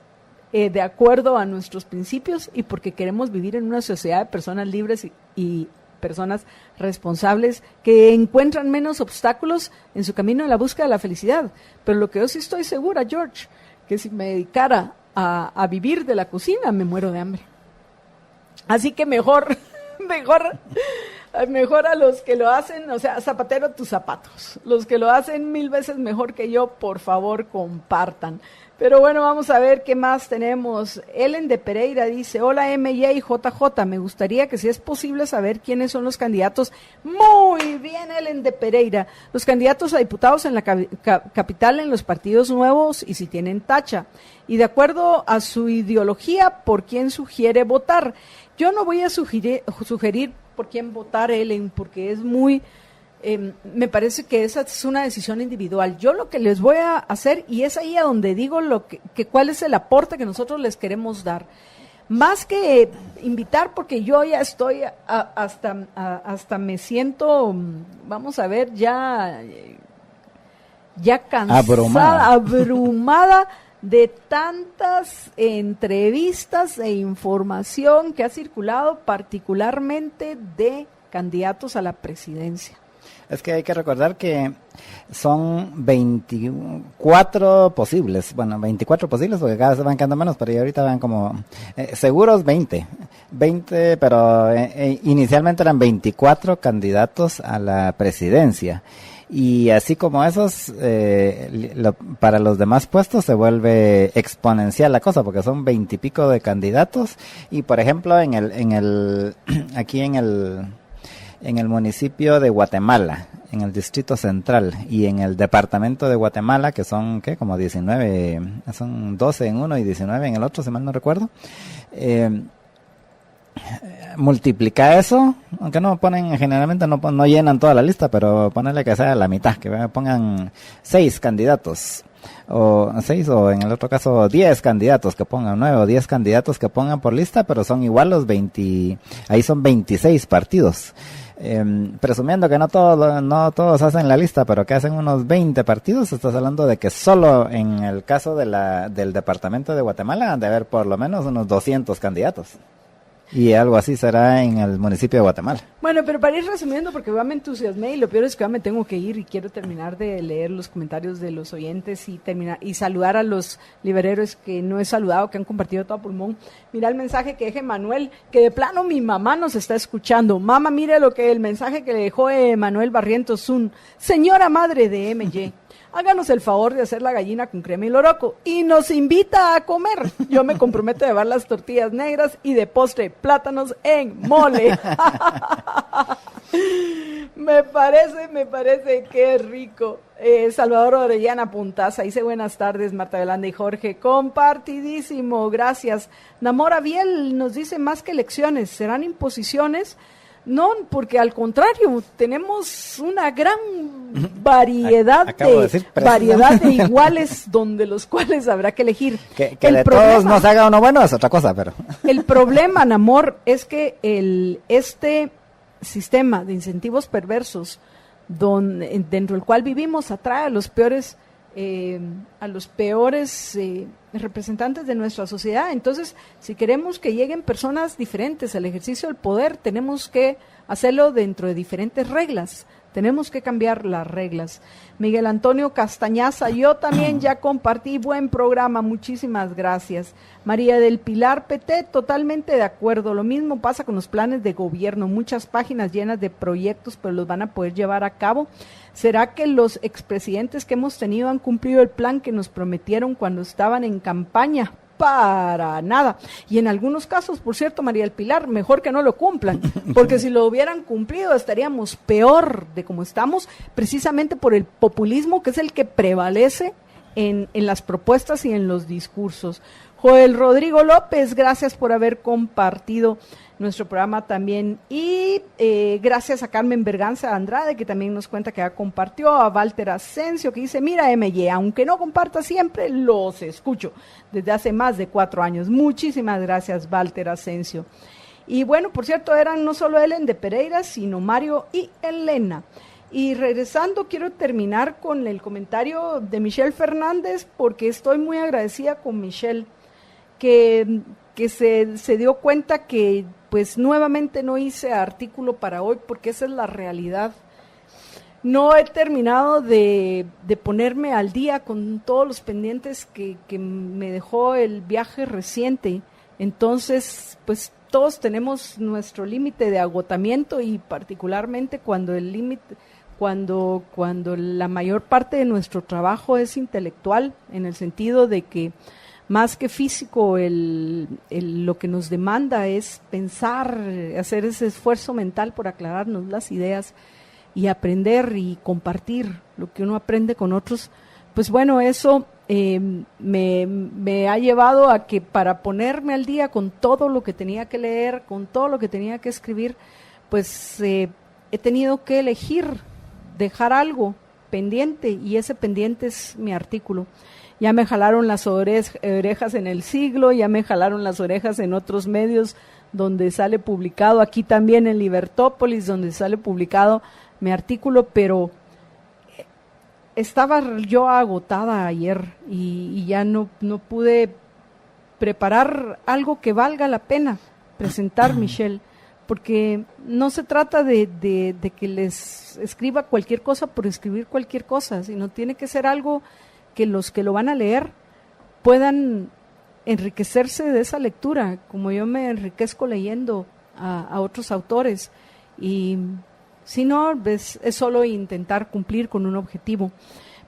Speaker 2: de acuerdo a nuestros principios y porque queremos vivir en una sociedad de personas libres y personas responsables que encuentran menos obstáculos en su camino en la búsqueda de la felicidad. Pero lo que yo sí estoy segura, George, que si me dedicara a vivir de la cocina, me muero de hambre. Así que mejor a los que lo hacen, o sea, zapatero tus zapatos. Los que lo hacen 1000 veces mejor que yo, por favor, compartan. Pero bueno, vamos a ver qué más tenemos. Ellen de Pereira dice, hola MJ y JJ, me gustaría que si es posible saber quiénes son los candidatos. Muy bien, Ellen de Pereira. Los candidatos a diputados en la capital en los partidos nuevos y si tienen tacha. Y de acuerdo a su ideología, ¿por quién sugiere votar? Yo no voy a sugerir por quién votar, Ellen, porque es muy... me parece que esa es una decisión individual. Yo lo que les voy a hacer, y es ahí a donde digo que cuál es el aporte que nosotros les queremos dar. Más que invitar, porque yo ya estoy hasta me siento, vamos a ver, ya cansada, abrumada de tantas entrevistas e información que ha circulado, particularmente de candidatos a la presidencia.
Speaker 3: Es que hay que recordar que son 24 posibles, porque cada vez van quedando menos, pero ya ahorita van como seguros 20, pero inicialmente eran 24 candidatos a la presidencia. Y así como esos, para los demás puestos se vuelve exponencial la cosa, porque son 20 y pico de candidatos. Y por ejemplo, aquí en el municipio de Guatemala, en el Distrito Central y en el departamento de Guatemala, que son, como 19, son 12 en uno y 19 en el otro, si mal no recuerdo, multiplica eso, aunque no ponen, generalmente no llenan toda la lista, pero ponerle que sea la mitad, que pongan 6 candidatos, o 6, o en el otro caso 10 candidatos que pongan, 9 o 10 candidatos que pongan por lista, pero son igual los 20, ahí son 26 partidos. Presumiendo que no todos hacen la lista, pero que hacen unos 20 partidos, estás hablando de que solo en el caso del departamento de Guatemala han de haber por lo menos unos 200 candidatos. Y algo así será en el municipio de Guatemala.
Speaker 2: Bueno, pero para ir resumiendo, porque ya me entusiasmé y lo peor es que ya me tengo que ir y quiero terminar de leer los comentarios de los oyentes y saludar a los libereros que no he saludado, que han compartido todo a pulmón. Mira el mensaje que deje Manuel, que de plano mi mamá nos está escuchando. Mamá, mire el mensaje que le dejó Manuel Barrientos Zun, señora madre de MJ. Háganos el favor de hacer la gallina con crema y loroco y nos invita a comer. Yo me comprometo a llevar las tortillas negras y de postre plátanos en mole. Me parece que rico. Salvador Orellana Puntaza dice buenas tardes, Marta Belanda y Jorge. Compartidísimo, gracias. Namora Biel nos dice más que elecciones, ¿serán imposiciones? No, porque al contrario, tenemos una gran variedad de iguales donde los cuales habrá que elegir.
Speaker 3: Que de todos nos haga uno bueno es otra cosa, pero... El
Speaker 2: problema, Namor, es que este sistema de incentivos perversos dentro del cual vivimos atrae a los peores representantes de nuestra sociedad. Entonces, si queremos que lleguen personas diferentes al ejercicio del poder, tenemos que hacerlo dentro de diferentes reglas, Tenemos que cambiar las reglas. Miguel Antonio Castañaza, yo también ya compartí, buen programa, muchísimas gracias. María del Pilar PT, totalmente de acuerdo. Lo mismo pasa con los planes de gobierno, muchas páginas llenas de proyectos, pero los van a poder llevar a cabo. ¿Será que los expresidentes que hemos tenido han cumplido el plan que nos prometieron cuando estaban en campaña? Para nada. Y en algunos casos, por cierto, María del Pilar, mejor que no lo cumplan, porque si lo hubieran cumplido estaríamos peor de como estamos, precisamente por el populismo que es el que prevalece en las propuestas y en los discursos. Joel Rodrigo López, gracias por haber compartido nuestro programa también, y gracias a Carmen Berganza Andrade, que también nos cuenta que ya compartió, a Walter Asensio, que dice, mira MY, aunque no comparta siempre, los escucho desde hace más de 4 años. Muchísimas gracias, Walter Asensio. Y bueno, por cierto, eran no solo Ellen de Pereira, sino Mario y Elena. Y regresando, quiero terminar con el comentario de Michelle Fernández, porque estoy muy agradecida con Michelle, que se dio cuenta que pues nuevamente no hice artículo para hoy, porque esa es la realidad. No he terminado de ponerme al día con todos los pendientes que me dejó el viaje reciente. Entonces, pues todos tenemos nuestro límite de agotamiento, y particularmente cuando el límite, cuando la mayor parte de nuestro trabajo es intelectual, en el sentido de que más que físico, lo que nos demanda es pensar, hacer ese esfuerzo mental por aclararnos las ideas y aprender y compartir lo que uno aprende con otros. Pues bueno, eso me ha llevado a que, para ponerme al día con todo lo que tenía que leer, con todo lo que tenía que escribir, pues he tenido que elegir, dejar algo pendiente, y ese pendiente es mi artículo. Ya me jalaron las orejas en El Siglo, ya me jalaron las orejas en otros medios donde sale publicado, aquí también en Libertópolis, donde sale publicado mi artículo, pero estaba yo agotada ayer y ya no pude preparar algo que valga la pena presentar, Michelle, porque no se trata de que les escriba cualquier cosa por escribir cualquier cosa, sino tiene que ser algo que los que lo van a leer puedan enriquecerse de esa lectura, como yo me enriquezco leyendo a otros autores. Y si no, es solo intentar cumplir con un objetivo.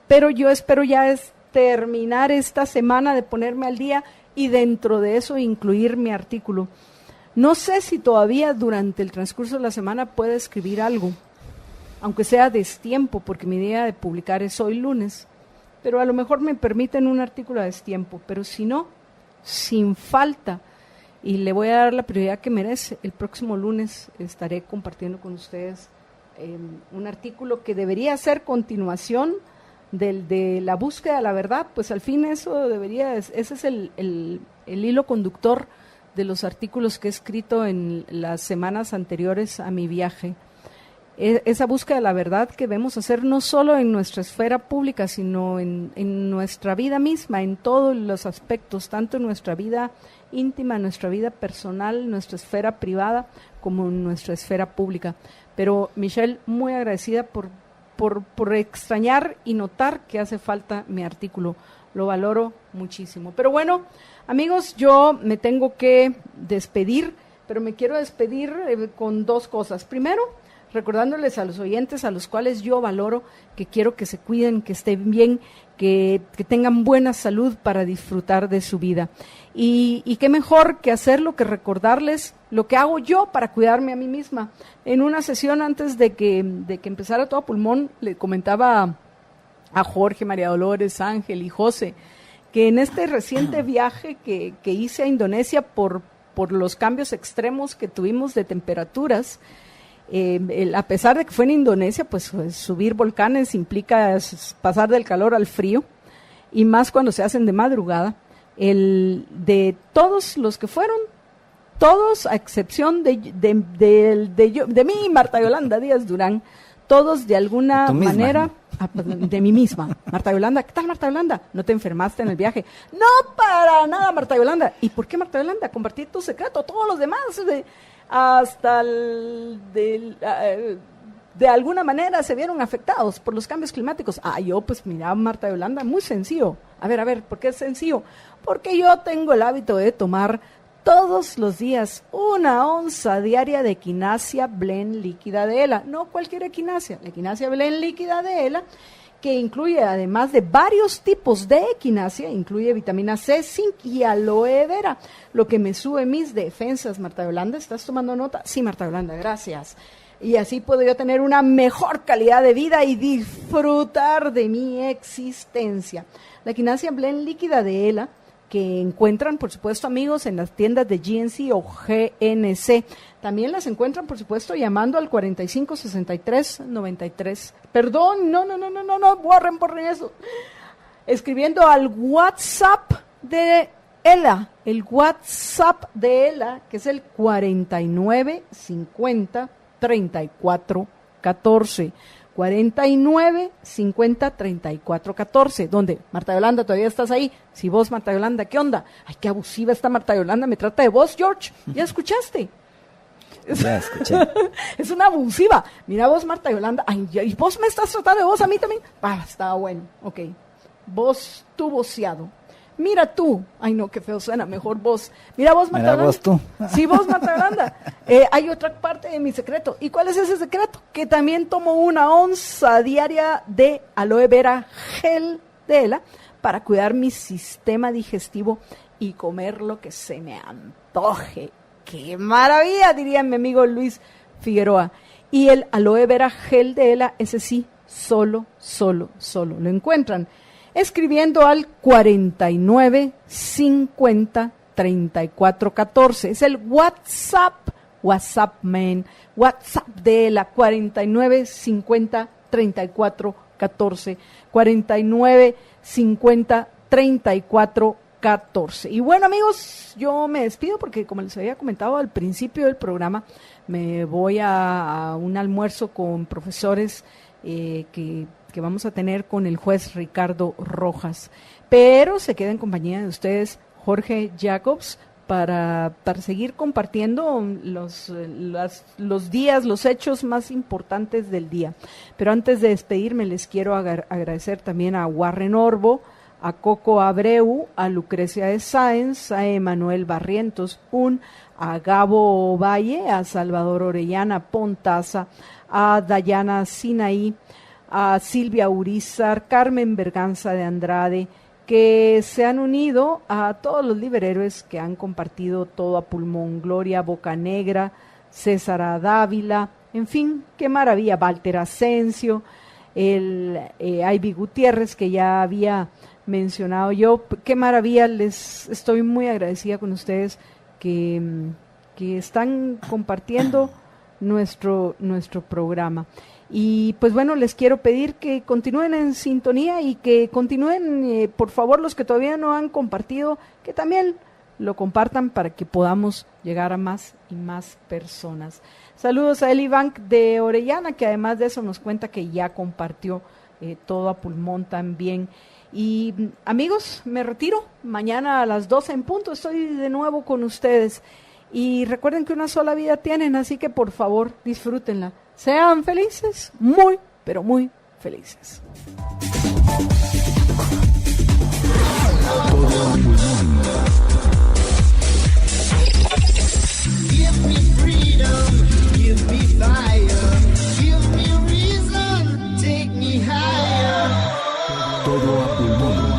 Speaker 2: Pero yo espero ya terminar esta semana de ponerme al día, y dentro de eso incluir mi artículo. No sé si todavía durante el transcurso de la semana pueda escribir algo, aunque sea destiempo, porque mi día de publicar es hoy lunes, pero a lo mejor me permiten un artículo a destiempo, pero si no, sin falta, y le voy a dar la prioridad que merece, el próximo lunes estaré compartiendo con ustedes un artículo que debería ser continuación de la búsqueda de la verdad. Pues al fin eso ese es el hilo conductor de los artículos que he escrito en las semanas anteriores a mi viaje. Esa búsqueda de la verdad que debemos hacer no solo en nuestra esfera pública, sino en nuestra vida misma, en todos los aspectos, tanto en nuestra vida íntima, en nuestra vida personal, en nuestra esfera privada, como en nuestra esfera pública. Pero Michelle, muy agradecida por extrañar y notar que hace falta mi artículo. Lo valoro muchísimo. Pero bueno, amigos, yo me tengo que despedir, pero me quiero despedir con 2 cosas. Primero, recordándoles a los oyentes a los cuales yo valoro, que quiero que se cuiden, que estén bien, que tengan buena salud para disfrutar de su vida. Y qué mejor que hacerlo que recordarles lo que hago yo para cuidarme a mí misma. En una sesión antes de que empezara Todo Pulmón, le comentaba a Jorge, María Dolores, Ángel y José, que en este reciente viaje que hice a Indonesia por los cambios extremos que tuvimos de temperaturas, a pesar de que fue en Indonesia, pues subir volcanes implica pasar del calor al frío, y más cuando se hacen de madrugada. De todos los que fueron, todos a excepción de mí y Marta Yolanda Díaz Durán, todos de alguna manera, de mí misma. Marta Yolanda, ¿qué tal, Marta Yolanda? ¿No te enfermaste en el viaje? No, para nada, Marta Yolanda. ¿Y por qué, Marta Yolanda? Compartí tu secreto, todos los demás, hasta de alguna manera se vieron afectados por los cambios climáticos. Yo pues mira, Marta Yolanda, muy sencillo. A ver, ¿por qué es sencillo? Porque yo tengo el hábito de tomar todos los días 1 onza diaria de Equinacia Blend líquida de ELA. No cualquier Equinacia, la Equinacia Blend líquida de ELA, que incluye, además de varios tipos de equinacia, incluye vitamina C, zinc y aloe vera, lo que me sube mis defensas. Marta Yolanda, ¿estás tomando nota? Sí, Marta Yolanda, gracias. Y así puedo yo tener una mejor calidad de vida y disfrutar de mi existencia. La Equinacia Blend líquida de ELA, que encuentran, por supuesto, amigos, en las tiendas de GNC o GNC. También las encuentran, por supuesto, llamando al 4563-93. Perdón, no, borren eso. Escribiendo al WhatsApp de ELA, el WhatsApp de ELA, que es el 4950-3414. 4950-3414. ¿Dónde? Marta Yolanda, ¿todavía estás ahí? Si vos, Marta Yolanda, ¿qué onda? Ay, qué abusiva está Marta Yolanda, me trata de vos, George. ¿Ya escuchaste?
Speaker 3: Ya escuché.
Speaker 2: Es una abusiva. Mira vos, Marta Yolanda. Ay, ¿y vos me estás tratando de vos a mí también? Está bueno, ok. Vos, tú voceado. Mira tú. Ay, no, qué feo suena. Mejor vos. Mira vos, Marta Yolanda.
Speaker 3: Vos tú.
Speaker 2: Sí, vos, Marta Yolanda. Hay otra parte de mi secreto. ¿Y cuál es ese secreto? Que también tomo 1 onza diaria de aloe vera gel de ELA para cuidar mi sistema digestivo y comer lo que se me antoje. ¡Qué maravilla!, diría mi amigo Luis Figueroa. Y el aloe vera gel de ELA, ese sí, solo lo encuentran escribiendo al 4950-3414. Es el WhatsApp de la 4950-3414. 4950-3414. Y bueno, amigos, yo me despido porque, como les había comentado al principio del programa, me voy a un almuerzo con profesores que vamos a tener con el juez Ricardo Rojas. Pero se queda en compañía de ustedes Jorge Jacobs para seguir compartiendo los días, los hechos más importantes del día. Pero antes de despedirme, les quiero agradecer también a Warren Orbo, a Coco Abreu, a Lucrecia de Sáenz, a Emanuel Barrientos a Gabo Valle, a Salvador Orellana Pontaza, a Dayana Sinaí, a Silvia Urizar, Carmen Berganza de Andrade, que se han unido a todos los liberhéroes que han compartido todo a pulmón. Gloria Bocanegra, César Dávila, en fin, qué maravilla. Walter Asensio, Ivy Gutiérrez, que ya había mencionado yo. Qué maravilla, les estoy muy agradecida con ustedes que están compartiendo nuestro programa. Y pues bueno, les quiero pedir que continúen en sintonía y que continúen, por favor, los que todavía no han compartido, que también lo compartan para que podamos llegar a más y más personas. Saludos a Eli Bank de Orellana, que además de eso nos cuenta que ya compartió todo a pulmón también. Y amigos, me retiro. Mañana a las 12 en punto estoy de nuevo con ustedes. Y recuerden que una sola vida tienen, así que por favor disfrútenla. Sean felices, muy, pero muy felices.
Speaker 4: Give me freedom, give me fire, give me reason, take me higher.
Speaker 1: Todo a pulmón.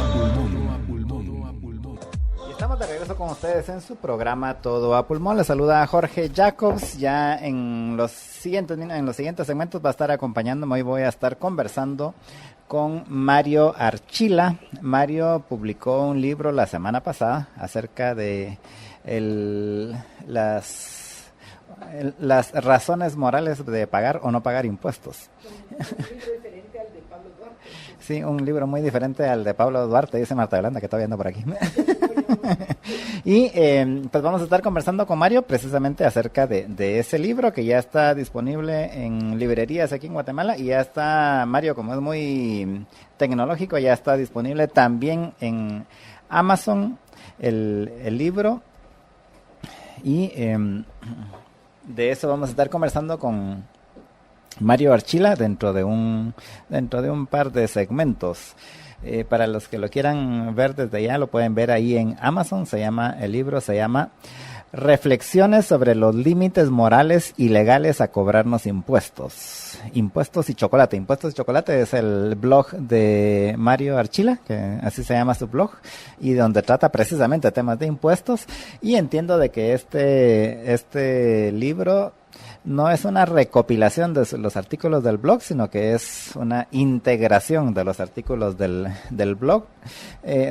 Speaker 3: Estamos de regreso con ustedes en su programa Todo a Pulmón. Les saluda Jorge Jacobs. Ya en los siguientes segmentos va a estar acompañándome. Hoy voy a estar conversando con Mario Archila. Mario publicó un libro la semana pasada acerca de las razones morales de pagar o no pagar impuestos. Sí, un libro muy diferente al de Pablo Duarte, dice Marta Yolanda, que está viendo por aquí. Y pues vamos a estar conversando con Mario precisamente acerca de ese libro que ya está disponible en librerías aquí en Guatemala, y ya está, Mario, como es muy tecnológico, ya está disponible también en Amazon el libro. Y de eso vamos a estar conversando con Mario Archila dentro de un par de segmentos. Para los que lo quieran ver desde ya, lo pueden ver ahí en Amazon. El libro se llama Reflexiones sobre los límites morales y legales a cobrarnos impuestos. Impuestos y chocolate. Impuestos y chocolate es el blog de Mario Archila, que así se llama su blog, y donde trata precisamente temas de impuestos. Y entiendo de que este libro no es una recopilación de los artículos del blog, sino que es una integración de los artículos del blog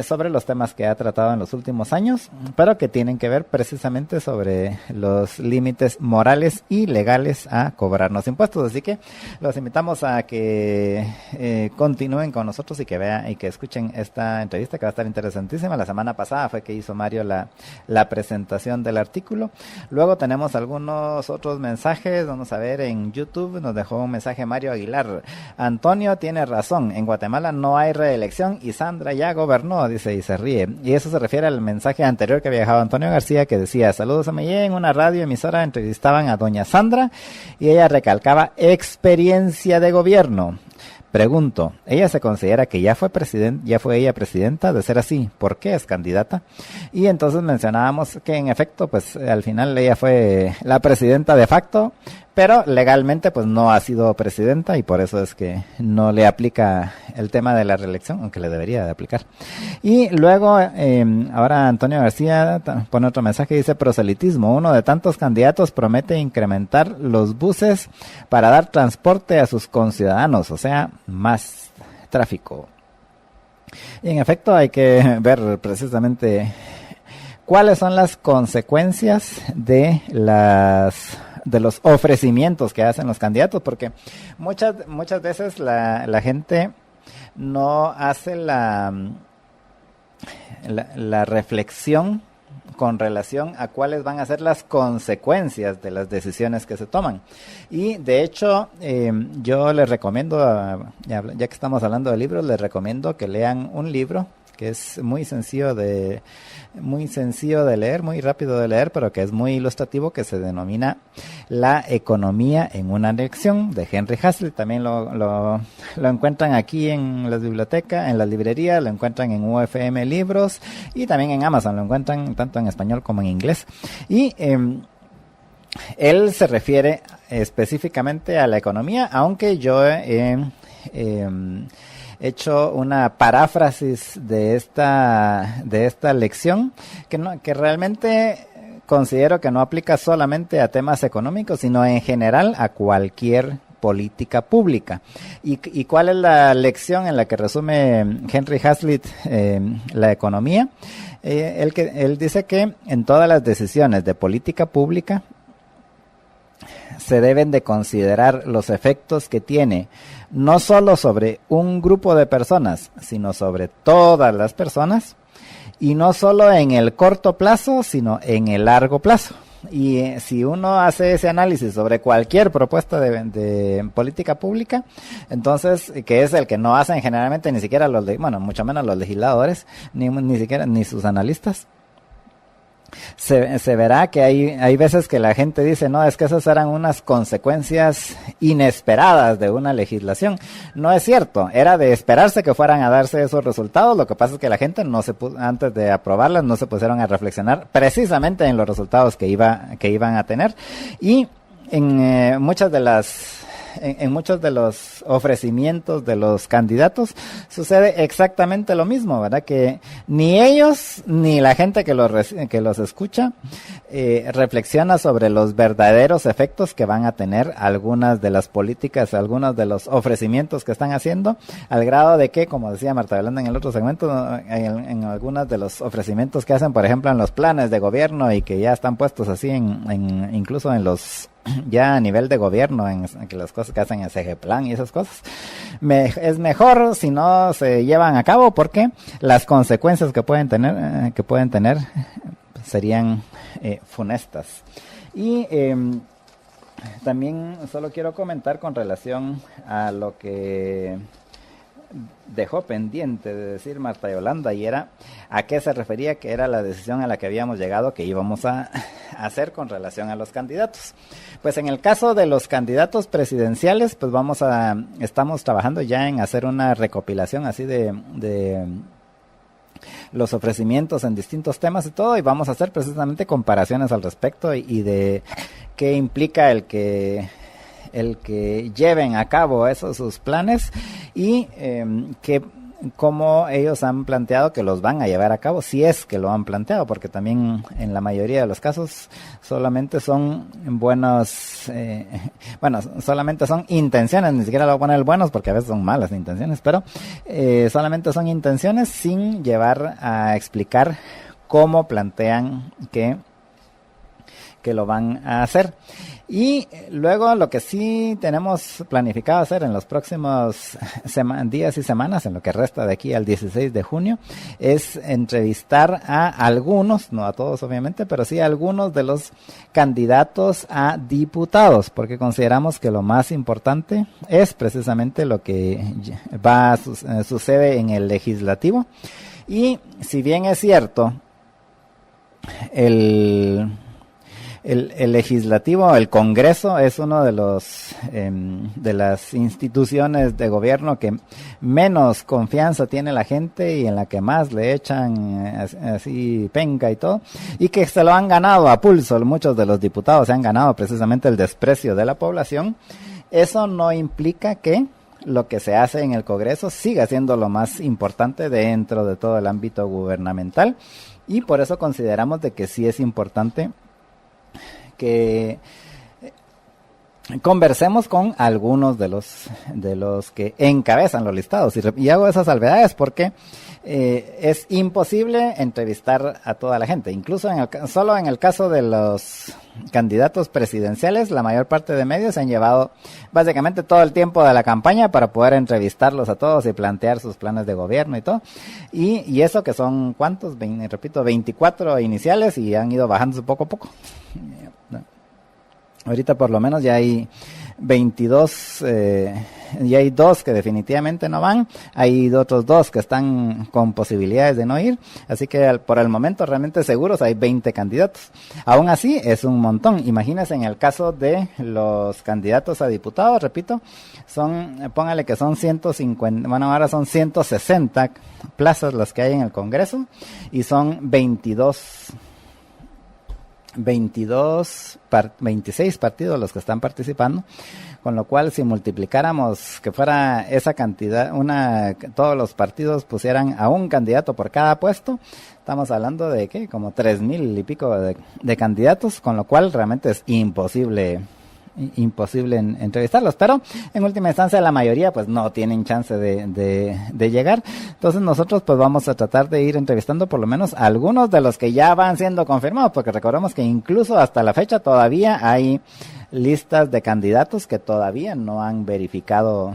Speaker 3: sobre los temas que ha tratado en los últimos años, pero que tienen que ver precisamente sobre los límites morales y legales a cobrarnos impuestos. Así que los invitamos a que continúen con nosotros y que vean y que escuchen esta entrevista, que va a estar interesantísima. La semana pasada fue que hizo Mario la presentación del artículo. Luego tenemos algunos otros mensajes. Vamos a ver, en YouTube nos dejó un mensaje Mario Aguilar. Antonio tiene razón, en Guatemala no hay reelección y Sandra ya gobernó, dice, y se ríe. Y eso se refiere al mensaje anterior que había dejado Antonio García, que decía: saludos a Meye, en una radio emisora entrevistaban a doña Sandra y ella recalcaba experiencia de gobierno. Pregunto, ¿ella se considera que ya fue ella presidenta? De ser así, ¿por qué es candidata? Y entonces mencionábamos que en efecto, pues al final ella fue la presidenta de facto, pero legalmente pues no ha sido presidenta y por eso es que no le aplica el tema de la reelección, aunque le debería de aplicar. Y luego, ahora Antonio García pone otro mensaje, dice: proselitismo, uno de tantos candidatos promete incrementar los buses para dar transporte a sus conciudadanos, o sea, más tráfico. Y en efecto hay que ver precisamente cuáles son las consecuencias de los ofrecimientos que hacen los candidatos, porque muchas veces la gente no hace la reflexión con relación a cuáles van a ser las consecuencias de las decisiones que se toman. Y de hecho, yo les recomiendo, ya que estamos hablando de libros, les recomiendo que lean un libro que es muy sencillo de leer, muy rápido de leer, pero que es muy ilustrativo, que se denomina La economía en una lección, de Henry Hazlitt. También lo encuentran aquí en las bibliotecas, en las librerías, lo encuentran en UFM Libros y también en Amazon, lo encuentran tanto en español como en inglés. Y él se refiere específicamente a la economía, aunque yo he hecho una paráfrasis de esta lección que realmente considero que no aplica solamente a temas económicos, sino en general a cualquier política pública. ¿Y cuál es la lección en la que resume Henry Hazlitt la economía? Él dice que en todas las decisiones de política pública se deben de considerar los efectos que tiene no solo sobre un grupo de personas, sino sobre todas las personas, y no solo en el corto plazo, sino en el largo plazo. Y si uno hace ese análisis sobre cualquier propuesta de política pública, entonces, que es el que no hacen generalmente ni siquiera mucho menos los legisladores, ni siquiera ni sus analistas, se verá que hay veces que la gente dice: no, es que esas eran unas consecuencias inesperadas de una legislación. No es cierto, era de esperarse que fueran a darse esos resultados. Lo que pasa es que la gente antes de aprobarlas no se pusieron a reflexionar precisamente en los resultados que iban a tener. Y en muchos de los ofrecimientos de los candidatos sucede exactamente lo mismo, ¿verdad? Que ni ellos ni la gente que los escucha reflexiona sobre los verdaderos efectos que van a tener algunas de las políticas, algunos de los ofrecimientos que están haciendo, al grado de que, como decía Marta Yolanda en el otro segmento, en algunos de los ofrecimientos que hacen, por ejemplo, en los planes de gobierno, y que ya están puestos así incluso en los ya a nivel de gobierno, en que las cosas que hacen en CG Plan y esas cosas, es mejor si no se llevan a cabo, porque las consecuencias que pueden tener serían funestas. Y también solo quiero comentar con relación a lo que dejó pendiente de decir Marta Yolanda, y era a qué se refería, que era la decisión a la que habíamos llegado que íbamos a hacer con relación a los candidatos. Pues en el caso de los candidatos presidenciales, pues estamos trabajando ya en hacer una recopilación así de los ofrecimientos en distintos temas y todo, y vamos a hacer precisamente comparaciones al respecto y de qué implica el que lleven a cabo sus planes y cómo ellos han planteado que los van a llevar a cabo, si es que lo han planteado, porque también en la mayoría de los casos solamente son solamente son intenciones, ni siquiera lo voy a poner buenos porque a veces son malas intenciones, pero solamente son intenciones sin llevar a explicar cómo plantean que lo van a hacer. Y luego lo que sí tenemos planificado hacer en los próximos días y semanas, en lo que resta de aquí al 16 de junio, es entrevistar a algunos, no a todos obviamente, pero sí a algunos de los candidatos a diputados, porque consideramos que lo más importante es precisamente lo que sucede en el legislativo. Y si bien es cierto, el legislativo, el Congreso, es uno de de las instituciones de gobierno que menos confianza tiene la gente y en la que más le echan así penca y todo, y que se lo han ganado a pulso. Muchos de los diputados se han ganado precisamente el desprecio de la población. Eso no implica que lo que se hace en el Congreso siga siendo lo más importante dentro de todo el ámbito gubernamental, y por eso consideramos de que sí es importante que conversemos con algunos de los que encabezan los listados, y hago esas salvedades porque es imposible entrevistar a toda la gente. Incluso solo en el caso de los candidatos presidenciales, la mayor parte de medios se han llevado básicamente todo el tiempo de la campaña para poder entrevistarlos a todos y plantear sus planes de gobierno y todo. Y eso que son, ¿cuántos? 24 iniciales, y han ido bajándose poco a poco. Ahorita por lo menos ya hay 22, ya hay 2 que definitivamente no van, hay otros 2 que están con posibilidades de no ir, así que por el momento realmente seguros hay 20 candidatos. Aún así es un montón. Imagínense en el caso de los candidatos a diputados, repito, póngale que son 150, bueno, ahora son 160 plazas las que hay en el Congreso, y son 26 partidos los que están participando, con lo cual si multiplicáramos que fuera esa cantidad, que todos los partidos pusieran a un candidato por cada puesto, estamos hablando de ¿qué? Como 3,000 y pico de candidatos, con lo cual realmente es imposible entrevistarlos, pero en última instancia la mayoría pues no tienen chance de llegar. Entonces nosotros pues vamos a tratar de ir entrevistando por lo menos a algunos de los que ya van siendo confirmados, porque recordemos que incluso hasta la fecha todavía hay listas de candidatos que todavía no han verificado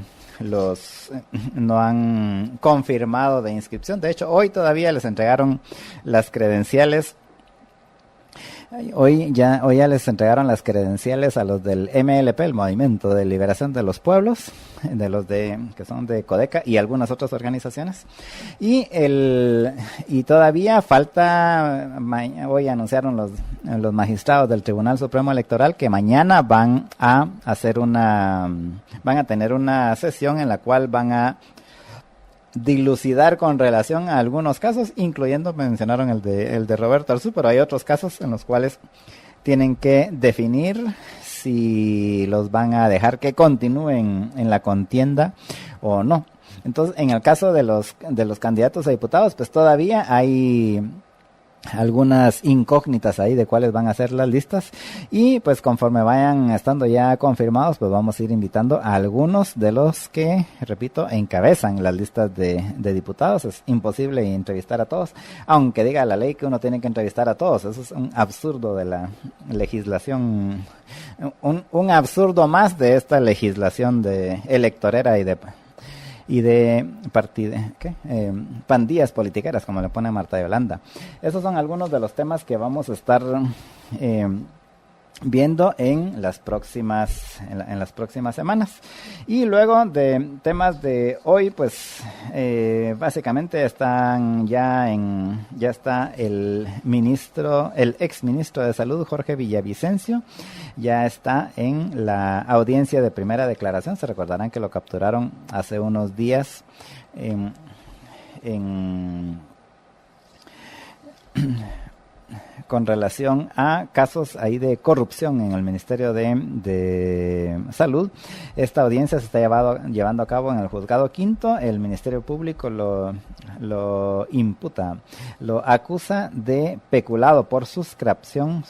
Speaker 3: no han confirmado de inscripción. De hecho, hoy todavía les entregaron las credenciales. Hoy ya les entregaron las credenciales a los del MLP, el Movimiento de Liberación de los Pueblos, de los que son de Codeca y algunas otras organizaciones. Y todavía falta, hoy anunciaron los magistrados del Tribunal Supremo Electoral que mañana van a tener una sesión en la cual van a dilucidar con relación a algunos casos, incluyendo, mencionaron el de Roberto Arzú, pero hay otros casos en los cuales tienen que definir si los van a dejar que continúen en la contienda o no. Entonces, en el caso de los candidatos a diputados, pues todavía hay algunas incógnitas ahí de cuáles van a ser las listas, y pues conforme vayan estando ya confirmados, pues vamos a ir invitando a algunos de los que, repito, encabezan las listas de diputados. Es imposible entrevistar a todos, aunque diga la ley que uno tiene que entrevistar a todos. Eso es un absurdo de la legislación, un absurdo más de esta legislación electorera y de pandillas politiqueras, como le pone Marta Yolanda. Esos son algunos de los temas que vamos a estar viendo en las próximas semanas. Y luego de temas de hoy, pues básicamente está el ex ministro de Salud, Jorge Villavicencio, ya está en la audiencia de primera declaración. Se recordarán que lo capturaron hace unos días con relación a casos ahí de corrupción en el Ministerio de Salud. Esta audiencia se está llevando a cabo en el Juzgado Quinto. El Ministerio Público lo imputa, lo acusa de peculado por sustracción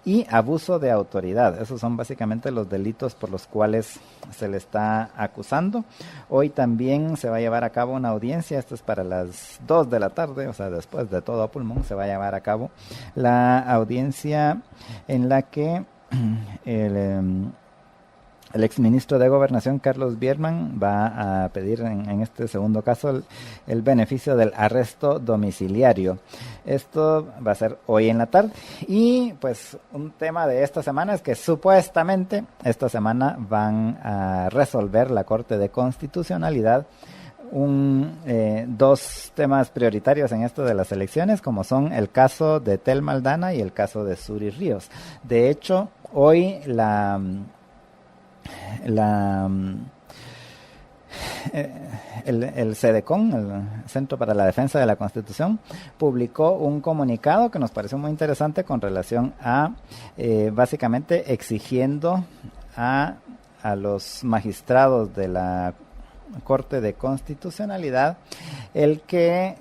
Speaker 3: y abuso de autoridad. Esos son básicamente los delitos por los cuales se le está acusando. Hoy también se va a llevar a cabo una audiencia, esto es para las 2 de la tarde, o sea, después de todo a pulmón, se va a llevar a cabo la audiencia en la que el exministro de Gobernación, Carlos Bierman, va a pedir en este segundo caso el beneficio del arresto domiciliario. Esto va a ser hoy en la tarde. Y pues un tema de esta semana es que supuestamente esta semana van a resolver la Corte de Constitucionalidad dos temas prioritarios en esto de las elecciones, como son el caso de Tel Maldana y el caso de Suri Ríos. De hecho, hoy el CEDECON, el Centro para la Defensa de la Constitución, publicó un comunicado que nos pareció muy interesante con relación a básicamente exigiendo a los magistrados de la Corte de Constitucionalidad el que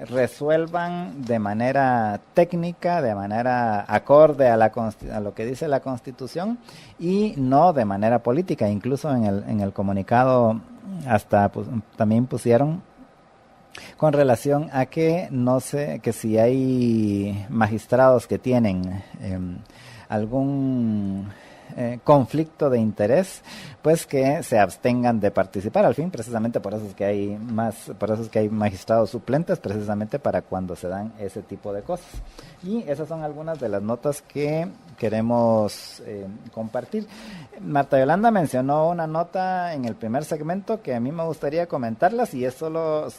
Speaker 3: resuelvan de manera técnica, de manera acorde a lo que dice la Constitución y no de manera política. Incluso en el comunicado hasta también pusieron con relación a que que si hay magistrados que tienen algún conflicto de interés, pues que se abstengan de participar. Al fin, precisamente por eso es que hay magistrados suplentes, precisamente para cuando se dan ese tipo de cosas. Y esas son algunas de las notas que queremos compartir. Marta Yolanda mencionó una nota en el primer segmento que a mí me gustaría comentarlas, y es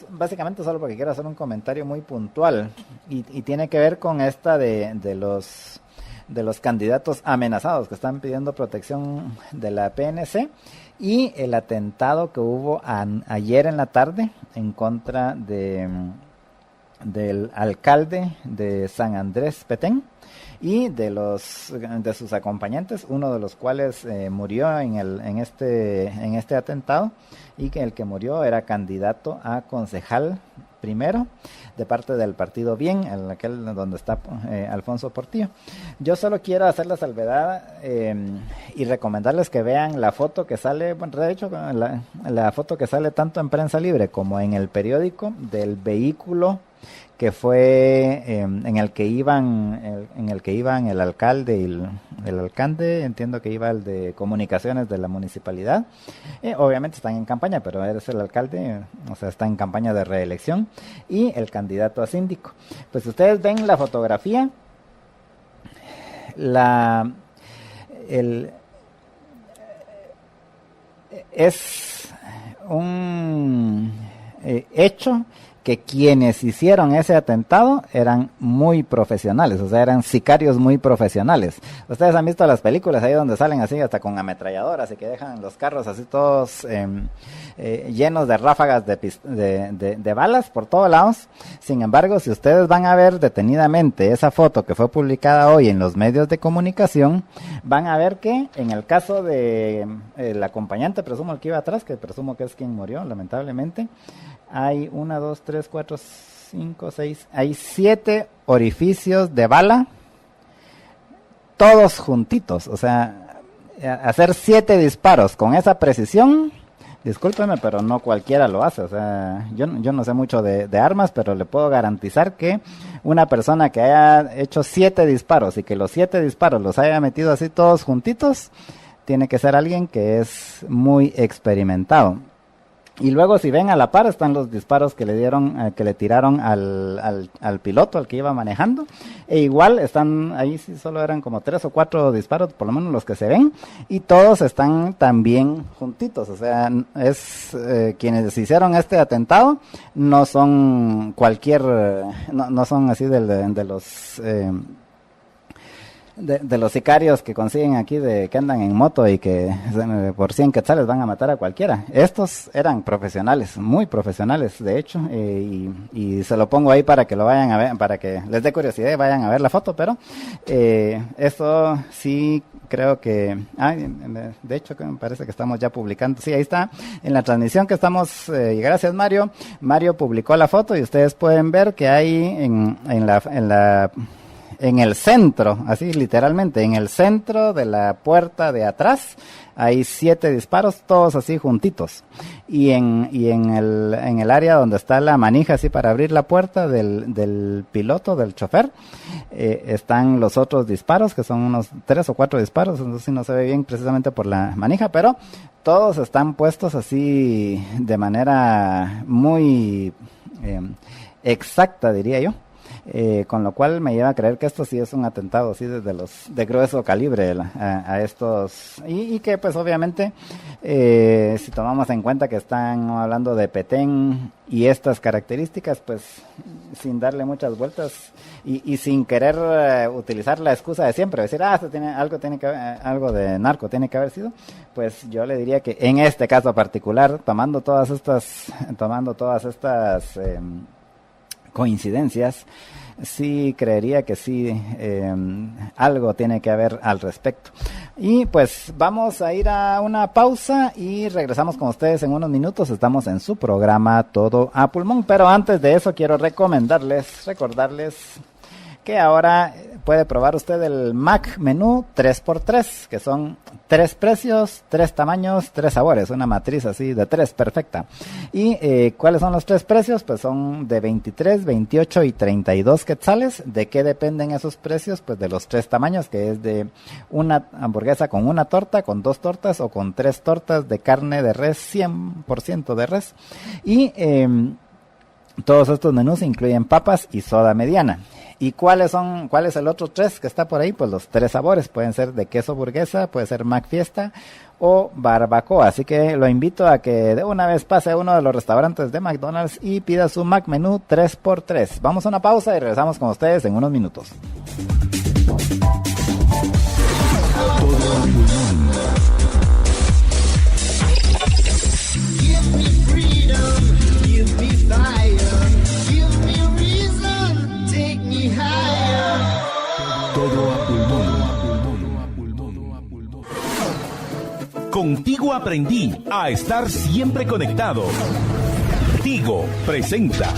Speaker 3: básicamente solo porque quiero hacer un comentario muy puntual y tiene que ver con esta de los candidatos amenazados que están pidiendo protección de la PNC y el atentado que hubo ayer en la tarde en contra del alcalde de San Andrés Petén y de sus acompañantes, uno de los cuales murió en este atentado, y que el que murió era candidato a concejal primero de parte del partido Bien, en aquel donde está Alfonso Portillo. Yo solo quiero hacer la salvedad y recomendarles que vean la foto que sale, bueno, de hecho la foto que sale tanto en Prensa Libre como en el periódico del vehículo que fue en el que iban el alcalde y el alcalde, entiendo que iba el de comunicaciones de la municipalidad. Obviamente están en campaña, pero es el alcalde, o sea, está en campaña de reelección, y el candidato a síndico. Pues ustedes ven la fotografía, es un hecho que quienes hicieron ese atentado eran muy profesionales, o sea, eran sicarios muy profesionales. Ustedes han visto las películas ahí donde salen así hasta con ametralladoras y que dejan los carros así todos llenos de ráfagas de balas por todos lados. Sin embargo, si ustedes van a ver detenidamente esa foto que fue publicada hoy en los medios de comunicación, van a ver que en el caso de el acompañante, presumo el que iba atrás, que presumo que es quien murió lamentablemente, hay 1, 2, 3, 4, 5, 6, hay 7 orificios de bala, todos juntitos. O sea, hacer 7 disparos con esa precisión, discúlpeme, pero no cualquiera lo hace. O sea, yo no sé mucho de armas, pero le puedo garantizar que una persona que haya hecho 7 disparos y que los 7 disparos los haya metido así todos juntitos, tiene que ser alguien que es muy experimentado. Y luego, si ven a la par, están los disparos que le dieron, que le tiraron al piloto, al que iba manejando. E igual están, ahí sí solo eran como 3 o 4 disparos, por lo menos los que se ven. Y todos están también juntitos. O sea, quienes hicieron este atentado no son no son así de los... De los sicarios que consiguen aquí, que andan en moto y que por 100 quetzales van a matar a cualquiera. Estos eran profesionales, muy profesionales, de hecho, y se lo pongo ahí para que lo vayan a ver, para que les dé curiosidad y vayan a ver la foto, pero esto sí creo que... de hecho, me parece que estamos ya publicando. Sí, ahí está, en la transmisión que estamos, y gracias Mario. Mario publicó la foto y ustedes pueden ver que hay en el centro, así literalmente, en el centro de la puerta de atrás, hay 7 disparos, todos así juntitos. Y en el área donde está la manija, así para abrir la puerta del piloto, del chofer, están los otros disparos, que son unos 3 o 4 disparos, entonces no se ve bien precisamente por la manija, pero todos están puestos así de manera muy exacta, diría yo. Con lo cual me lleva a creer que esto sí es un atentado así de grueso calibre a estos, y que pues obviamente si tomamos en cuenta que están hablando de Petén y estas características, pues sin darle muchas vueltas y sin querer utilizar la excusa de siempre, decir, esto tiene algo de narco tiene que haber sido, pues yo le diría que en este caso particular, tomando todas estas coincidencias, sí creería que sí, algo tiene que haber al respecto. Y pues vamos a ir a una pausa y regresamos con ustedes en unos minutos. Estamos en su programa Todo a Pulmón, pero antes de eso quiero recordarles que ahora puede probar usted el Mac Menú 3x3, que son 3 precios, 3 tamaños, 3 sabores, una matriz así de 3 perfecta. ¿Y cuáles son los 3 precios? Pues son de 23, 28 y 32 quetzales. ¿De qué dependen esos precios? Pues de los 3 tamaños, que es de una hamburguesa con una torta, con 2 tortas o con 3 tortas de carne de res, 100% de res. Y todos estos menús incluyen papas y soda mediana. ¿Y cuál es el otro 3 que está por ahí? Pues los 3 sabores, pueden ser de queso burguesa, puede ser Mac Fiesta o barbacoa. Así que lo invito a que de una vez pase a uno de los restaurantes de McDonald's y pida su Mac Menú 3x3. Vamos a una pausa y regresamos con ustedes en unos minutos.
Speaker 4: Give me freedom, give me fire, give me reason, take me higher.
Speaker 1: Todo a pulmón. Contigo aprendí a estar siempre conectado. Tigo presenta.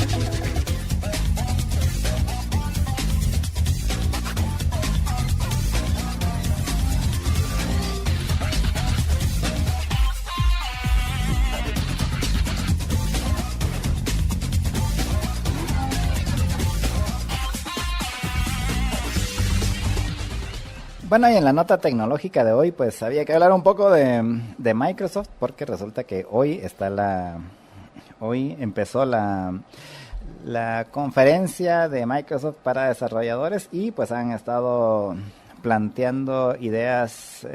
Speaker 3: Bueno, y en la nota tecnológica de hoy, pues había que hablar un poco de Microsoft, porque resulta que hoy empezó la conferencia de Microsoft para desarrolladores y pues han estado planteando ideas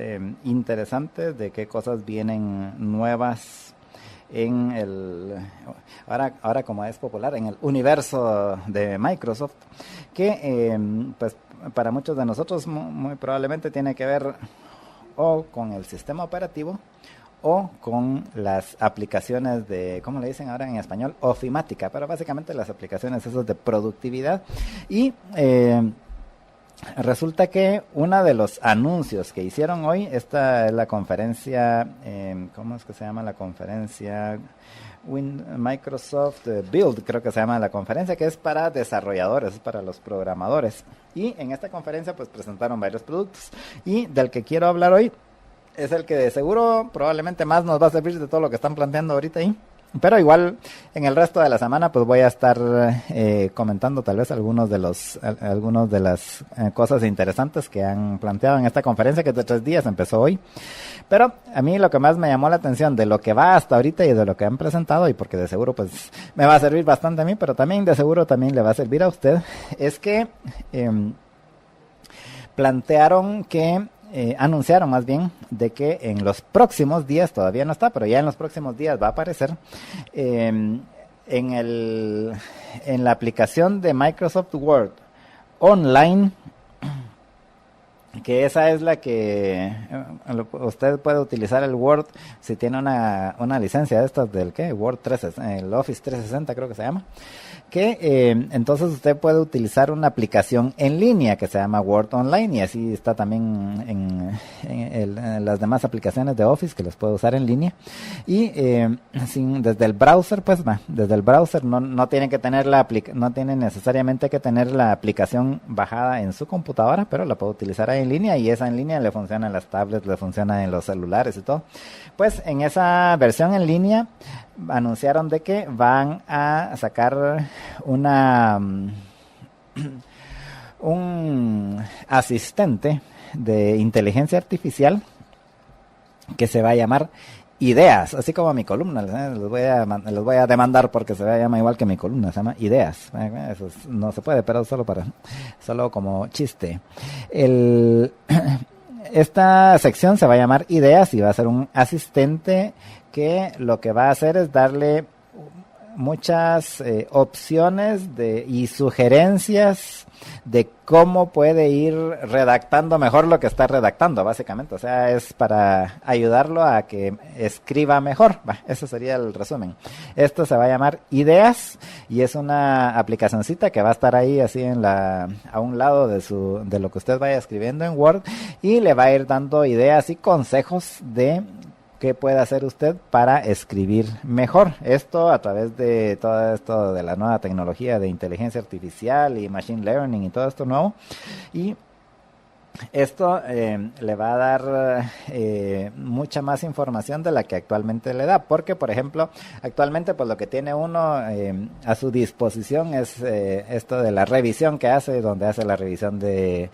Speaker 3: interesantes de qué cosas vienen nuevas en ahora como es popular, en el universo de Microsoft, que pues para muchos de nosotros muy probablemente tiene que ver o con el sistema operativo o con las aplicaciones de, ¿cómo le dicen ahora en español? Ofimática, pero básicamente las aplicaciones esas de productividad. Y resulta que uno de los anuncios que hicieron hoy, esta es la conferencia, ¿cómo es que se llama la conferencia? Microsoft Build, creo que se llama la conferencia, que es para desarrolladores, es para los programadores. Y en esta conferencia pues presentaron varios productos. Y del que quiero hablar hoy es el que de seguro probablemente más nos va a servir de todo lo que están planteando ahorita ahí, Pero igual en el resto de la semana pues voy a estar comentando tal vez algunos de las cosas interesantes que han planteado en esta conferencia que es de 3 días, empezó hoy. Pero a mí lo que más me llamó la atención de lo que va hasta ahorita y de lo que han presentado, y porque de seguro pues me va a servir bastante a mí, pero también de seguro también le va a servir a usted, es que plantearon que anunciaron más bien de que en los próximos días, todavía no está, pero ya en los próximos días va a aparecer en la aplicación de Microsoft Word Online, que esa es la que usted puede utilizar el Word si tiene una licencia de estas del Word 360, el Office 360 creo que se llama, que entonces usted puede utilizar una aplicación en línea que se llama Word Online, y así está también en las demás aplicaciones de Office que los puede usar en línea, y desde el browser pues desde el browser no tiene que tener no tiene necesariamente que tener la aplicación bajada en su computadora, pero la puede utilizar ahí en línea, y esa en línea le funciona en las tablets, le funciona en los celulares y todo. Pues en esa versión en línea anunciaron de que van a sacar un asistente de inteligencia artificial que se va a llamar Ideas, así como mi columna. Los voy a demandar porque se llama igual que mi columna, se llama Ideas. Eso no se puede, pero solo como chiste. Esta sección se va a llamar Ideas y va a ser un asistente que lo que va a hacer es darle muchas opciones y sugerencias de cómo puede ir redactando mejor lo que está redactando, básicamente. O sea, es para ayudarlo a que escriba mejor. Ese sería el resumen. Esto se va a llamar Ideas y es una aplicacioncita que va a estar ahí así a un lado de lo que usted vaya escribiendo en Word, y le va a ir dando ideas y consejos de qué puede hacer usted para escribir mejor. Esto a través de todo esto de la nueva tecnología de inteligencia artificial y machine learning y todo esto nuevo. Y esto le va a dar mucha más información de la que actualmente le da, porque por ejemplo actualmente pues lo que tiene uno a su disposición es esto de la revisión que hace, donde hace la revisión de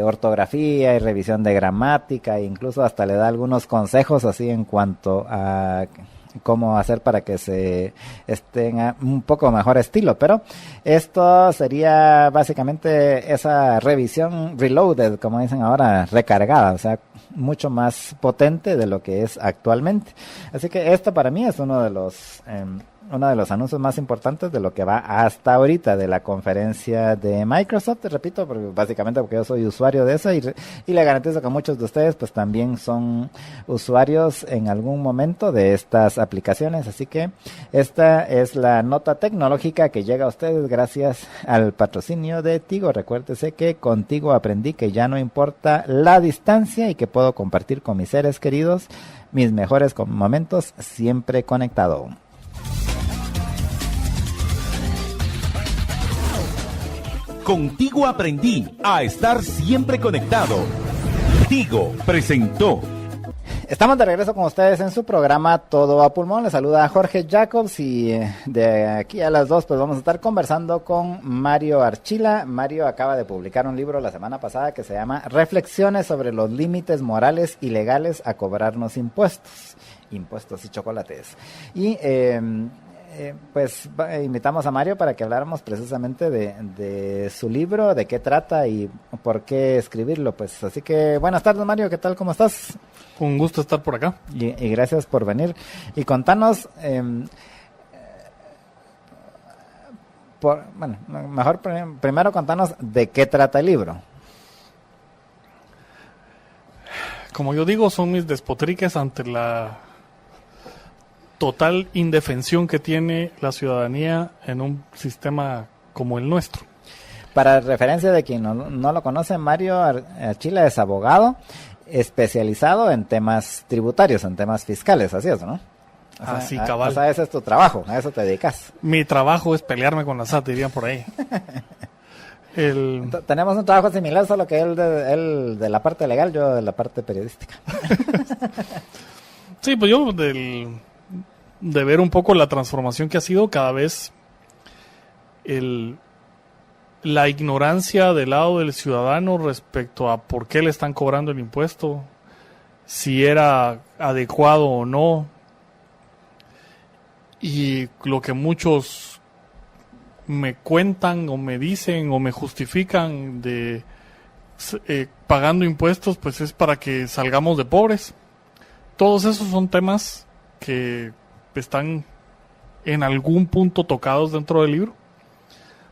Speaker 3: ortografía y revisión de gramática, e incluso hasta le da algunos consejos así en cuanto a cómo hacer para que se estén a un poco mejor estilo. Pero esto sería básicamente esa revisión reloaded, como dicen ahora, recargada, o sea, mucho más potente de lo que es actualmente. Así que esto para mí es uno de los anuncios más importantes de lo que va hasta ahorita de la conferencia de Microsoft. Te repito, básicamente porque yo soy usuario de eso y le garantizo que muchos de ustedes pues también son usuarios en algún momento de estas aplicaciones. Así que esta es la nota tecnológica que llega a ustedes gracias al patrocinio de Tigo. Recuérdese que contigo aprendí que ya no importa la distancia y que puedo compartir con mis seres queridos mis mejores momentos siempre conectado.
Speaker 1: Contigo aprendí a estar siempre conectado. Tigo presentó.
Speaker 3: Estamos de regreso con ustedes en su programa Todo a Pulmón. Les saluda Jorge Jacobs y de aquí a las 2 pues vamos a estar conversando con Mario Archila. Mario acaba de publicar un libro la semana pasada que se llama Reflexiones sobre los límites morales y legales a cobrarnos impuestos y chocolates. Y pues invitamos a Mario para que habláramos precisamente de su libro, de qué trata y por qué escribirlo. Pues así que buenas tardes, Mario, ¿qué tal? ¿Cómo estás?
Speaker 5: Un gusto estar por acá.
Speaker 3: Y gracias por venir. Y contanos, mejor primero contanos de qué trata el libro.
Speaker 5: Como yo digo, son mis despotriques ante la total indefensión que tiene la ciudadanía en un sistema como el nuestro.
Speaker 3: Para referencia de quien no lo conoce, Mario Archila es abogado especializado en temas tributarios, en temas fiscales, así es, ¿no?
Speaker 5: Así, cabal.
Speaker 3: O sea, ese es tu trabajo, a eso te dedicas.
Speaker 5: Mi trabajo es pelearme con la SAT, dirían por ahí.
Speaker 3: Tenemos un trabajo similar, solo que él de la parte legal, yo de la parte periodística.
Speaker 5: Sí, pues yo de ver un poco la transformación que ha sido cada vez la ignorancia del lado del ciudadano respecto a por qué le están cobrando el impuesto, si era adecuado o no, y lo que muchos me cuentan o me dicen o me justifican de pagando impuestos, pues es para que salgamos de pobres. Todos esos son temas que están en algún punto tocados dentro del libro,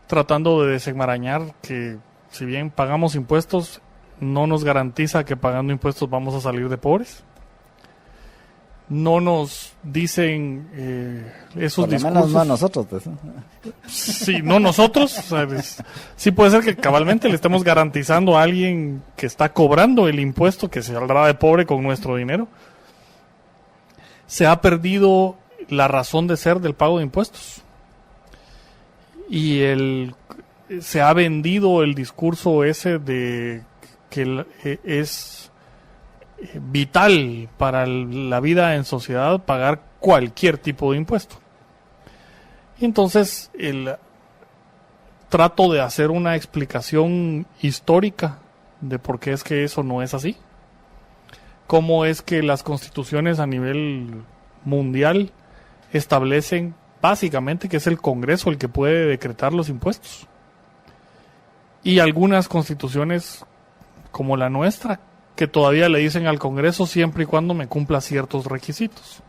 Speaker 5: tratando de desenmarañar que si bien pagamos impuestos, no nos garantiza que pagando impuestos vamos a salir de pobres. No nos dicen esos
Speaker 3: Por lo
Speaker 5: discursos.
Speaker 3: menos no nosotros, pues.
Speaker 5: Sí, no nosotros. O sea, sí puede ser que cabalmente le estemos garantizando a alguien que está cobrando el impuesto que se saldrá de pobre con nuestro dinero. Se ha perdido la razón de ser del pago de impuestos. Y se ha vendido el discurso ese de que es vital para la vida en sociedad pagar cualquier tipo de impuesto. Y entonces trato de hacer una explicación histórica de por qué es que eso no es así. Cómo es que las constituciones a nivel mundial establecen básicamente que es el Congreso el que puede decretar los impuestos. Y algunas constituciones como la nuestra, que todavía le dicen al Congreso siempre y cuando me cumpla ciertos requisitos.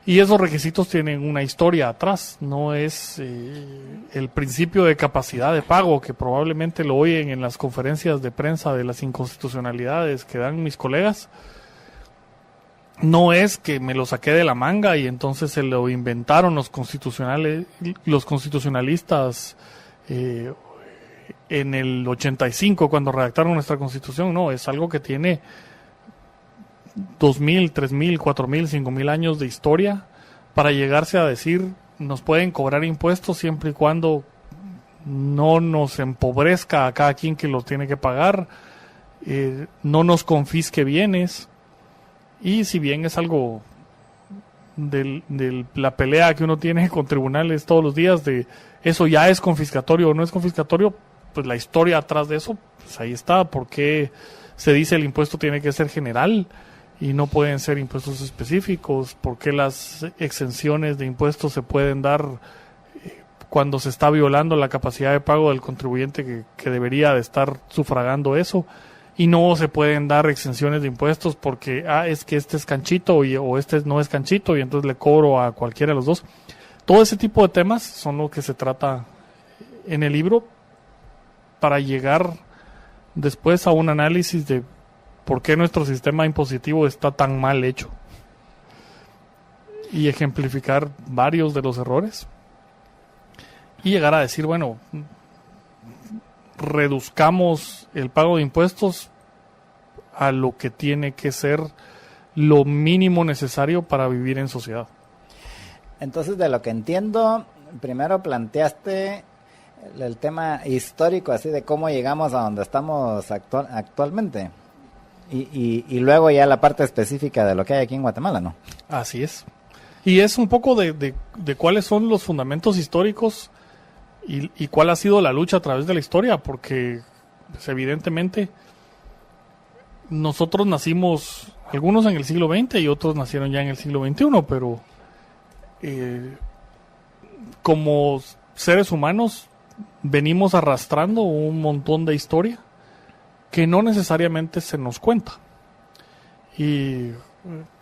Speaker 5: Y esos requisitos tienen una historia atrás, no es el principio de capacidad de pago, que probablemente lo oyen en las conferencias de prensa de las inconstitucionalidades que dan mis colegas. No es que me lo saqué de la manga y entonces se lo inventaron los constitucionalistas en el 85 cuando redactaron nuestra Constitución. No, es algo que tiene 2.000, 3.000, 4.000, 5.000 años de historia para llegarse a decir nos pueden cobrar impuestos siempre y cuando no nos empobrezca a cada quien que lo tiene que pagar, no nos confisque bienes. Y si bien es algo de la pelea que uno tiene con tribunales todos los días de eso ya es confiscatorio o no es confiscatorio, pues la historia atrás de eso, pues ahí está. Porque se dice el impuesto tiene que ser general y no pueden ser impuestos específicos? ¿Por qué las exenciones de impuestos se pueden dar cuando se está violando la capacidad de pago del contribuyente que debería de estar sufragando eso? Y no se pueden dar exenciones de impuestos porque es que este es canchito o este no es canchito y entonces le cobro a cualquiera de los dos. Todo ese tipo de temas son lo que se trata en el libro para llegar después a un análisis de por qué nuestro sistema impositivo está tan mal hecho y ejemplificar varios de los errores y llegar a decir, bueno, reduzcamos el pago de impuestos a lo que tiene que ser lo mínimo necesario para vivir en sociedad.
Speaker 3: Entonces, de lo que entiendo, primero planteaste el tema histórico, así de cómo llegamos a donde estamos actualmente. Y luego ya la parte específica de lo que hay aquí en Guatemala, ¿no?
Speaker 5: Así es. Y es un poco de cuáles son los fundamentos históricos y cuál ha sido la lucha a través de la historia, porque pues, evidentemente nosotros nacimos, algunos en el siglo XX y otros nacieron ya en el siglo XXI, pero como seres humanos venimos arrastrando un montón de historia que no necesariamente se nos cuenta. Y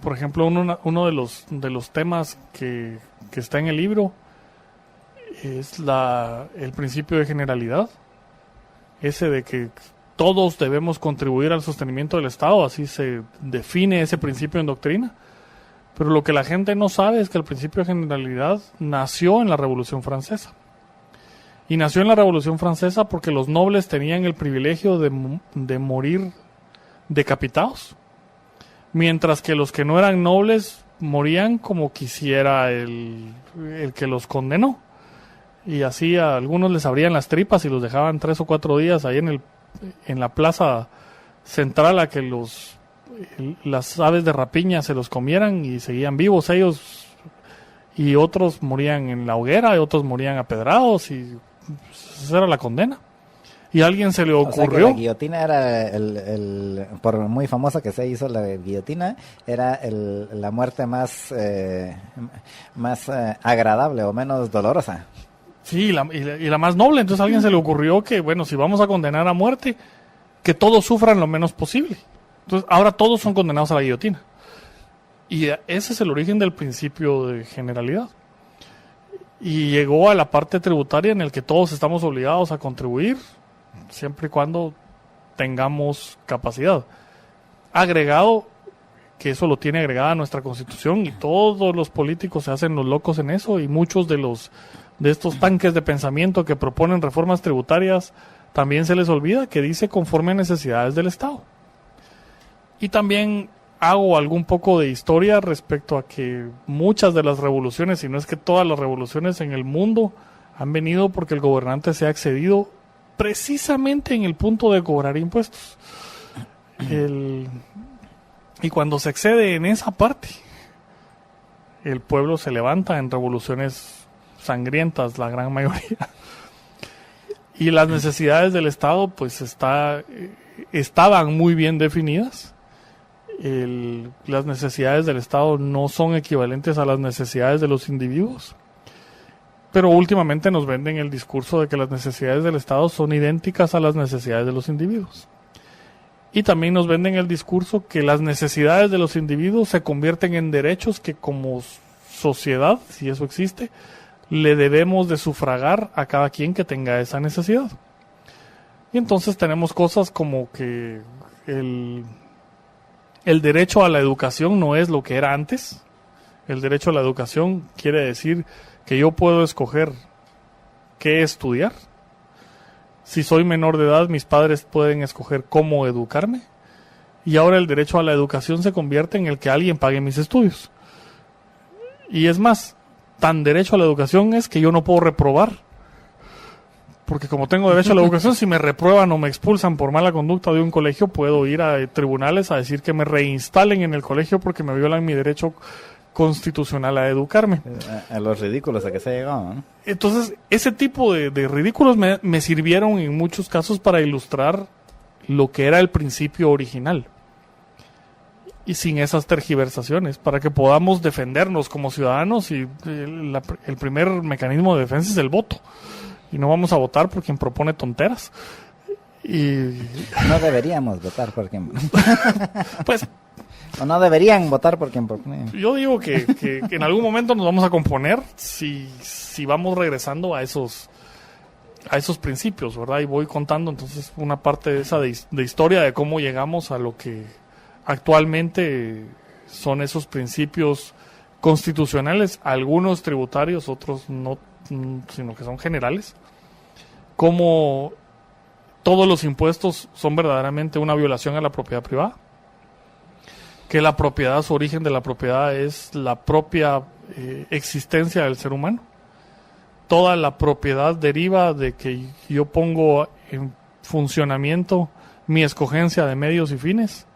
Speaker 5: por ejemplo, uno de los temas que está en el libro es el principio de generalidad, ese de que todos debemos contribuir al sostenimiento del Estado, así se define ese principio en doctrina. Pero lo que la gente no sabe es que el principio de generalidad nació en la Revolución Francesa. Y nació en la Revolución Francesa porque los nobles tenían el privilegio de morir decapitados, mientras que los que no eran nobles morían como quisiera el que los condenó. Y así a algunos les abrían las tripas y los dejaban 3 o 4 días ahí en la plaza central a que las aves de rapiña se los comieran y seguían vivos ellos y otros morían en la hoguera y otros morían apedrados y pues, esa era la condena. Y a alguien se le
Speaker 3: O sea que
Speaker 5: ocurrió,
Speaker 3: la guillotina era por muy famosa que se hizo la guillotina, era la muerte más agradable o menos dolorosa.
Speaker 5: sí, y la más noble. Entonces a alguien se le ocurrió que, bueno, si vamos a condenar a muerte, que todos sufran lo menos posible. Entonces ahora todos son condenados a la guillotina. Y ese es el origen del principio de generalidad. Y llegó a la parte tributaria en el que todos estamos obligados a contribuir, siempre y cuando tengamos capacidad. Agregado, que eso lo tiene agregada nuestra Constitución, y todos los políticos se hacen los locos en eso, y muchos de estos tanques de pensamiento que proponen reformas tributarias, también se les olvida que dice conforme a necesidades del Estado. Y también hago algún poco de historia respecto a que muchas de las revoluciones, si no es que todas las revoluciones en el mundo, han venido porque el gobernante se ha excedido precisamente en el punto de cobrar impuestos. Y cuando se excede en esa parte, el pueblo se levanta en revoluciones sangrientas, la gran mayoría. Y las necesidades del Estado pues estaban muy bien definidas. Las necesidades del Estado no son equivalentes a las necesidades de los individuos. Pero últimamente nos venden el discurso de que las necesidades del Estado son idénticas a las necesidades de los individuos. Y también nos venden el discurso que las necesidades de los individuos se convierten en derechos que como sociedad, si eso existe, le debemos de sufragar a cada quien que tenga esa necesidad. Y entonces tenemos cosas como que el derecho a la educación no es lo que era antes. El derecho a la educación quiere decir que yo puedo escoger qué estudiar. Si soy menor de edad, mis padres pueden escoger cómo educarme. Y ahora el derecho a la educación se convierte en el que alguien pague mis estudios. Y es más, tan derecho a la educación es que yo no puedo reprobar. Porque como tengo derecho a la educación, si me reprueban o me expulsan por mala conducta de un colegio, puedo ir a tribunales a decir que me reinstalen en el colegio porque me violan mi derecho constitucional a educarme.
Speaker 3: A los ridículos a que se ha llegado, ¿no?
Speaker 5: Entonces, ese tipo de ridículos me sirvieron en muchos casos para ilustrar lo que era el principio original. Y sin esas tergiversaciones, para que podamos defendernos como ciudadanos. Y el primer mecanismo de defensa es el voto. Y no vamos a votar por quien propone tonteras. Y
Speaker 3: No deberíamos votar por quien...
Speaker 5: pues
Speaker 3: o no deberían votar por quien propone.
Speaker 5: yo digo que en algún momento nos vamos a componer si vamos regresando a esos principios, ¿verdad? Y voy contando entonces una parte de esa de historia de cómo llegamos a lo que actualmente son esos principios constitucionales, algunos tributarios, otros no, sino que son generales, como todos los impuestos son verdaderamente una violación a la propiedad privada, que la propiedad, su origen de la propiedad es la propia existencia del ser humano. Toda la propiedad deriva de que yo pongo en funcionamiento mi escogencia de medios y fines,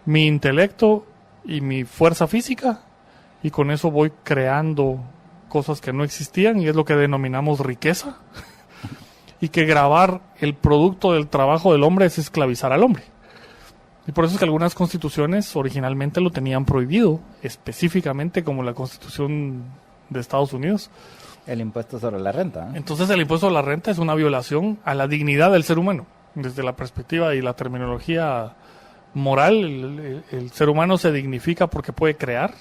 Speaker 5: mi intelecto y mi fuerza física, y con eso voy creando cosas que no existían, y es lo que denominamos riqueza. Y que grabar el producto del trabajo del hombre es esclavizar al hombre. Y por eso es que algunas constituciones originalmente lo tenían prohibido, específicamente como la Constitución de Estados Unidos.
Speaker 3: El impuesto sobre la renta, ¿no?
Speaker 5: Entonces el impuesto a la renta es una violación a la dignidad del ser humano. Desde la perspectiva y la terminología moral, el ser humano se dignifica porque puede crear.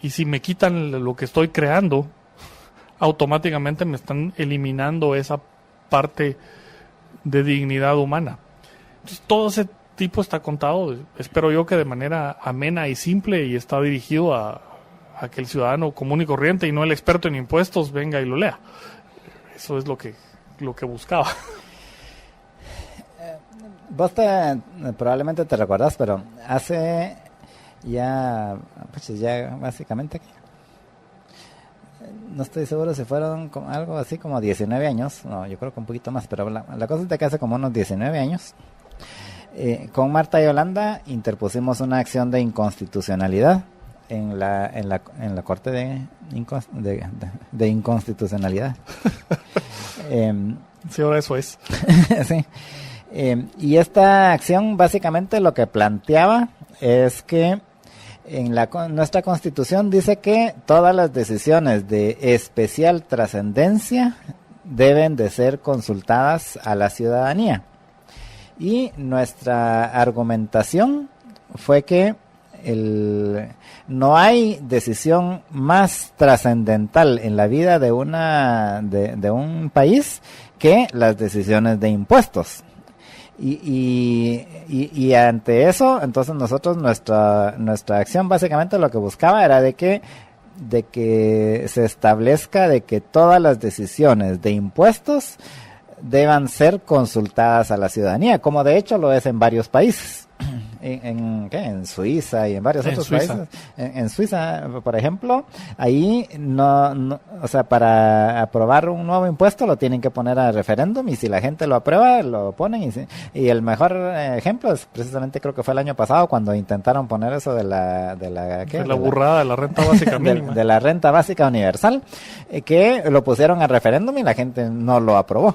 Speaker 5: Y si me quitan lo que estoy creando, automáticamente me están eliminando esa parte de dignidad humana. Entonces todo ese tipo está contado, espero yo que de manera amena y simple, y está dirigido a que el ciudadano común y corriente y no el experto en impuestos venga y lo lea. Eso es lo que buscaba.
Speaker 3: Vos probablemente te recordás, pero hace ya básicamente, no estoy seguro si fueron algo así como 19 años, no, yo creo que un poquito más, pero la cosa es de que hace como unos 19 años, con Marta y Yolanda interpusimos una acción de inconstitucionalidad en la Corte de Inconstitucionalidad.
Speaker 5: Sí, ahora eso es.
Speaker 3: Sí. Y esta acción básicamente lo que planteaba es que nuestra Constitución dice que todas las decisiones de especial trascendencia deben de ser consultadas a la ciudadanía. Y nuestra argumentación fue que no hay decisión más trascendental en la vida de un país que las decisiones de impuestos. Y ante eso, entonces nosotros nuestra acción básicamente lo que buscaba era de que se establezca de que todas las decisiones de impuestos deban ser consultadas a la ciudadanía, como de hecho lo es en varios países. En Suiza y en varios otros países. En Suiza, por ejemplo, ahí o sea, para aprobar un nuevo impuesto lo tienen que poner a referéndum, y si la gente lo aprueba, lo ponen. Y el mejor ejemplo es precisamente, creo que fue el año pasado, cuando intentaron poner eso de la
Speaker 5: burrada de la renta básica mínima.
Speaker 3: de la renta básica universal, que lo pusieron a referéndum y la gente no lo aprobó.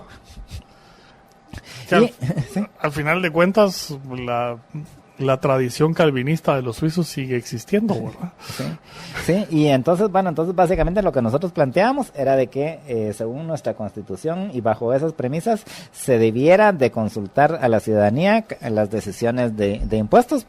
Speaker 5: Al final de cuentas, la tradición calvinista de los suizos sigue existiendo, ¿verdad?
Speaker 3: Sí, y entonces básicamente lo que nosotros planteábamos era de que según nuestra Constitución y bajo esas premisas se debiera de consultar a la ciudadanía las decisiones de impuestos,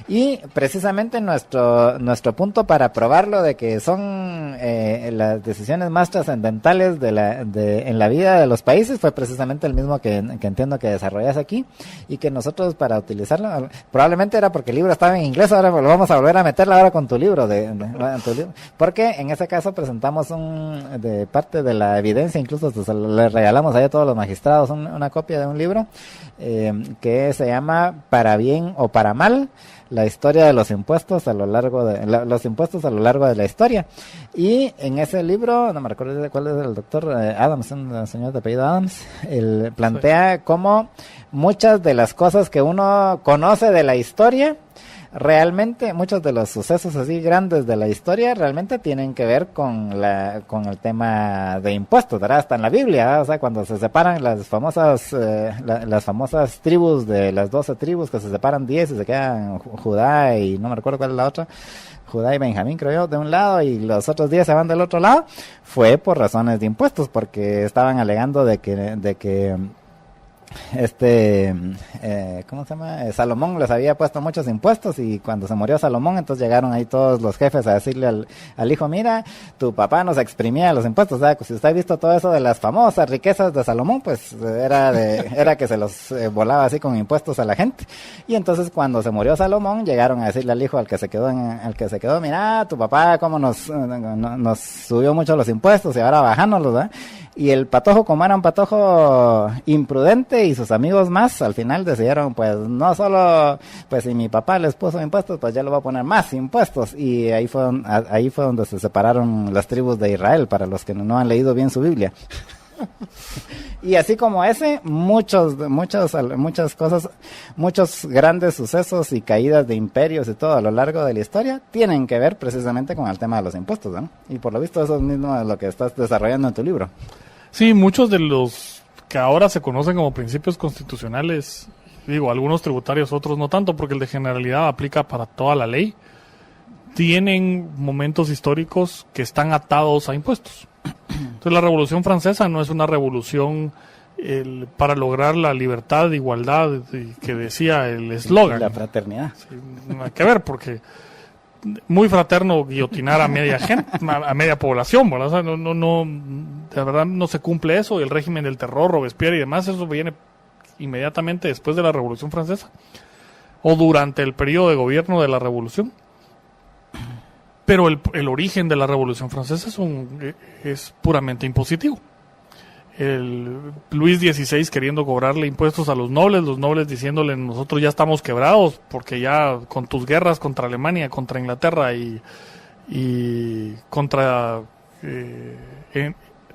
Speaker 3: y precisamente nuestro punto para probarlo de que son las decisiones más trascendentales en la vida de los países fue precisamente el mismo que entiendo que desarrollas aquí, y que nosotros para utilizarlo probablemente era porque el libro estaba en inglés, ahora lo vamos a volver a meterla ahora con tu libro, porque en ese caso presentamos de parte de la evidencia, incluso le regalamos ahí a todos los magistrados una copia de un libro que se llama Para bien o para mal, la historia de los impuestos a lo largo de la historia. Y en ese libro, no me recuerdo cuál es el doctor Adams, un señor de apellido Adams, él plantea cómo muchas de las cosas que uno conoce de la historia, realmente muchos de los sucesos así grandes de la historia realmente tienen que ver con el tema de impuestos, ¿verdad? Hasta en la Biblia, ¿verdad? O sea, cuando se separan las famosas tribus, de las 12 tribus, que se separan 10 y se quedan Judá y no me recuerdo cuál es la otra, Judá y Benjamín, creo yo, de un lado, y los otros 10 se van del otro lado, fue por razones de impuestos, porque estaban alegando de que ¿cómo se llama? Salomón les había puesto muchos impuestos, y cuando se murió Salomón, entonces llegaron ahí todos los jefes a decirle al hijo, mira, tu papá nos exprimía los impuestos. O sea, si usted ha visto todo eso de las famosas riquezas de Salomón, pues era que se los volaba así con impuestos a la gente. Y entonces cuando se murió Salomón, llegaron a decirle al hijo, al que se quedó, mira, tu papá cómo nos subió mucho los impuestos y ahora bajándolos, ¿verdad? Y el patojo, como era un patojo imprudente, y sus amigos más, al final decidieron, pues no solo, pues si mi papá les puso impuestos, pues ya le voy a poner más impuestos. Y ahí fue donde se separaron las tribus de Israel, para los que no han leído bien su Biblia. Y así como ese, muchas cosas, muchos grandes sucesos y caídas de imperios y todo a lo largo de la historia tienen que ver precisamente con el tema de los impuestos, ¿no? Y por lo visto eso mismo es lo que estás desarrollando en tu libro.
Speaker 5: Sí, muchos de los que ahora se conocen como principios constitucionales, digo, algunos tributarios, otros no tanto, porque el de generalidad aplica para toda la ley, tienen momentos históricos que están atados a impuestos. Entonces la Revolución Francesa no es una revolución para lograr la libertad, igualdad, que decía el eslogan.
Speaker 3: La fraternidad.
Speaker 5: Sí, no hay que ver, porque muy fraterno guillotinar a media gente, a media población, ¿verdad? O sea, no, de verdad no se cumple eso, y el régimen del terror, Robespierre y demás, eso viene inmediatamente después de la Revolución Francesa, o durante el periodo de gobierno de la Revolución. Pero el origen de la Revolución Francesa es puramente impositivo. Luis XVI queriendo cobrarle impuestos a los nobles diciéndole, nosotros ya estamos quebrados, porque ya con tus guerras contra Alemania, contra Inglaterra y contra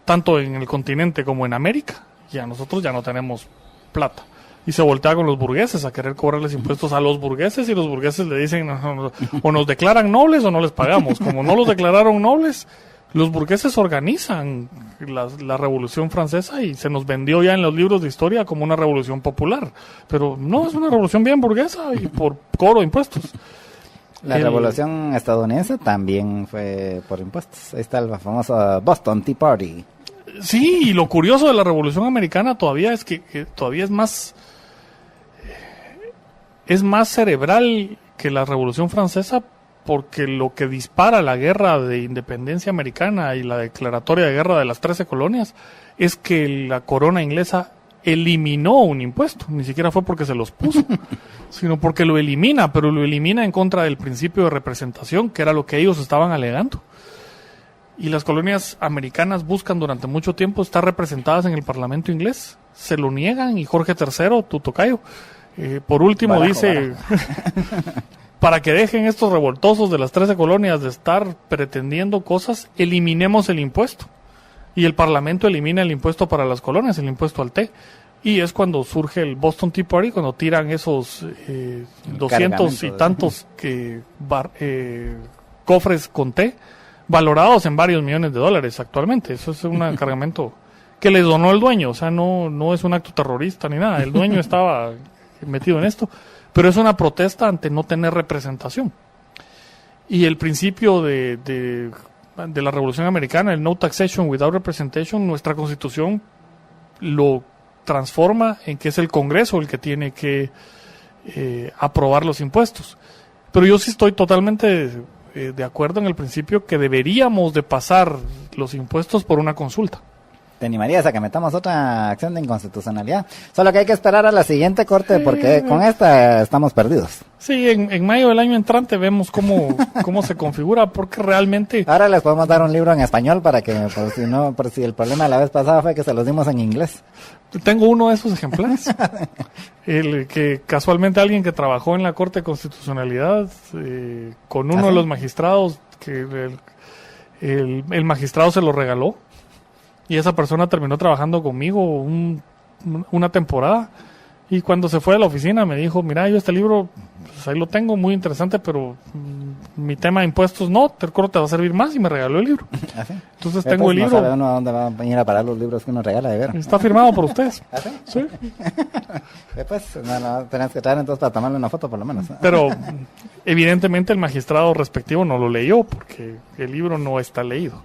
Speaker 5: tanto en el continente como en América, ya nosotros ya no tenemos plata. y se voltea con los burgueses a querer cobrarles impuestos a los burgueses, y los burgueses le dicen o nos declaran nobles o no les pagamos. Como no los declararon nobles, los burgueses organizan la Revolución Francesa y se nos vendió ya en los libros de historia como una revolución popular, pero no, es una revolución bien burguesa y por cobro de impuestos.
Speaker 3: La revolución estadounidense también fue por impuestos. Ahí está el famoso Boston Tea Party.
Speaker 5: Sí, y lo curioso de la Revolución Americana todavía es que todavía es más cerebral que la Revolución Francesa, porque lo que dispara la guerra de independencia americana y la declaratoria de guerra de las 13 colonias es que la corona inglesa eliminó un impuesto. Ni siquiera fue porque se los puso, sino porque lo elimina, pero lo elimina en contra del principio de representación, que era lo que ellos estaban alegando. Y las colonias americanas buscan durante mucho tiempo estar representadas en el Parlamento inglés. Se lo niegan, y Jorge III, tu tocayo, por último dice, para que dejen estos revoltosos de las 13 colonias de estar pretendiendo cosas, eliminemos el impuesto. Y el Parlamento elimina el impuesto para las colonias, el impuesto al té. Y es cuando surge el Boston Tea Party, cuando tiran esos 200 y tantos cofres con té, valorados en varios millones de dólares actualmente. Eso es un cargamento que les donó el dueño. O sea, no es un acto terrorista ni nada. El dueño estaba metido en esto. Pero es una protesta ante no tener representación. Y el principio de la Revolución Americana, el No Taxation Without Representation, nuestra Constitución lo transforma en que es el Congreso el que tiene que aprobar los impuestos. Pero yo sí estoy totalmente de acuerdo en el principio que deberíamos de pasar los impuestos por una consulta.
Speaker 3: ¿Te animarías a que metamos otra acción de inconstitucionalidad? Solo que hay que esperar a la siguiente corte, porque con esta estamos perdidos.
Speaker 5: Sí, en mayo del año entrante vemos cómo se configura, porque realmente...
Speaker 3: Ahora les podemos dar un libro en español para que, por si el problema de la vez pasada fue que se los dimos en inglés.
Speaker 5: Tengo uno de esos ejemplares. El que casualmente alguien que trabajó en la Corte de Constitucionalidad, con uno de los magistrados, que el magistrado se lo regaló. Y esa persona terminó trabajando conmigo una temporada. Y cuando se fue de la oficina me dijo, mira, yo este libro, pues ahí lo tengo, muy interesante, pero mi tema de impuestos no, te va a servir más, y me regaló el libro.
Speaker 3: ¿Ah, sí?
Speaker 5: Entonces tengo el libro.
Speaker 3: No sabe uno a dónde va a venir a parar los libros que uno regala, de ver.
Speaker 5: Está firmado por ustedes.
Speaker 3: ¿Ah, sí?
Speaker 5: Sí.
Speaker 3: Después, no, tenés que traer entonces para tomarle una foto por lo menos.
Speaker 5: Pero evidentemente el magistrado respectivo no lo leyó, porque el libro no está leído.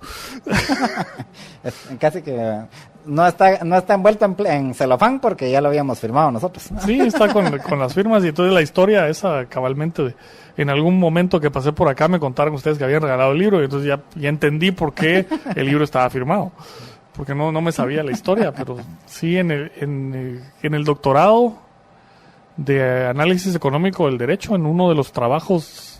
Speaker 3: Casi que no está envuelto en celofán, porque ya lo habíamos firmado nosotros.
Speaker 5: Sí, está con las firmas, y entonces la historia esa cabalmente en algún momento que pasé por acá me contaron ustedes que habían regalado el libro, y entonces ya entendí por qué el libro estaba firmado, porque no me sabía la historia. Pero sí, en el doctorado de análisis económico del derecho, en uno de los trabajos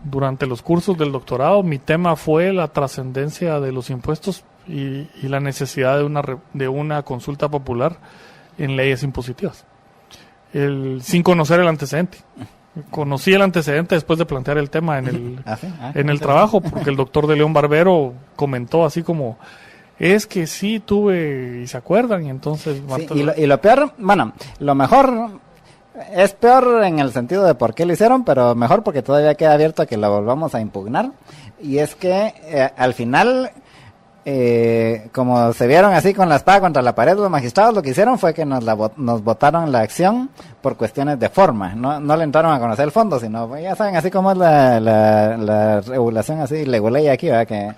Speaker 5: durante los cursos del doctorado, mi tema fue la trascendencia de los impuestos y la necesidad de una consulta popular en leyes impositivas, sin conocer el antecedente. Conocí el antecedente después de plantear el tema en el trabajo, porque el doctor de León Barbero comentó así como, es que sí tuve, y se acuerdan, y entonces...
Speaker 3: Sí, y lo peor, bueno, lo mejor... Es peor en el sentido de por qué lo hicieron, pero mejor porque todavía queda abierto a que lo volvamos a impugnar. Y es que al final, como se vieron así con la espada contra la pared, los magistrados lo que hicieron fue que nos votaron la acción por cuestiones de forma. No le entraron a conocer el fondo, sino, pues, ya saben, así como es la regulación, así, leguley aquí, ¿verdad? Que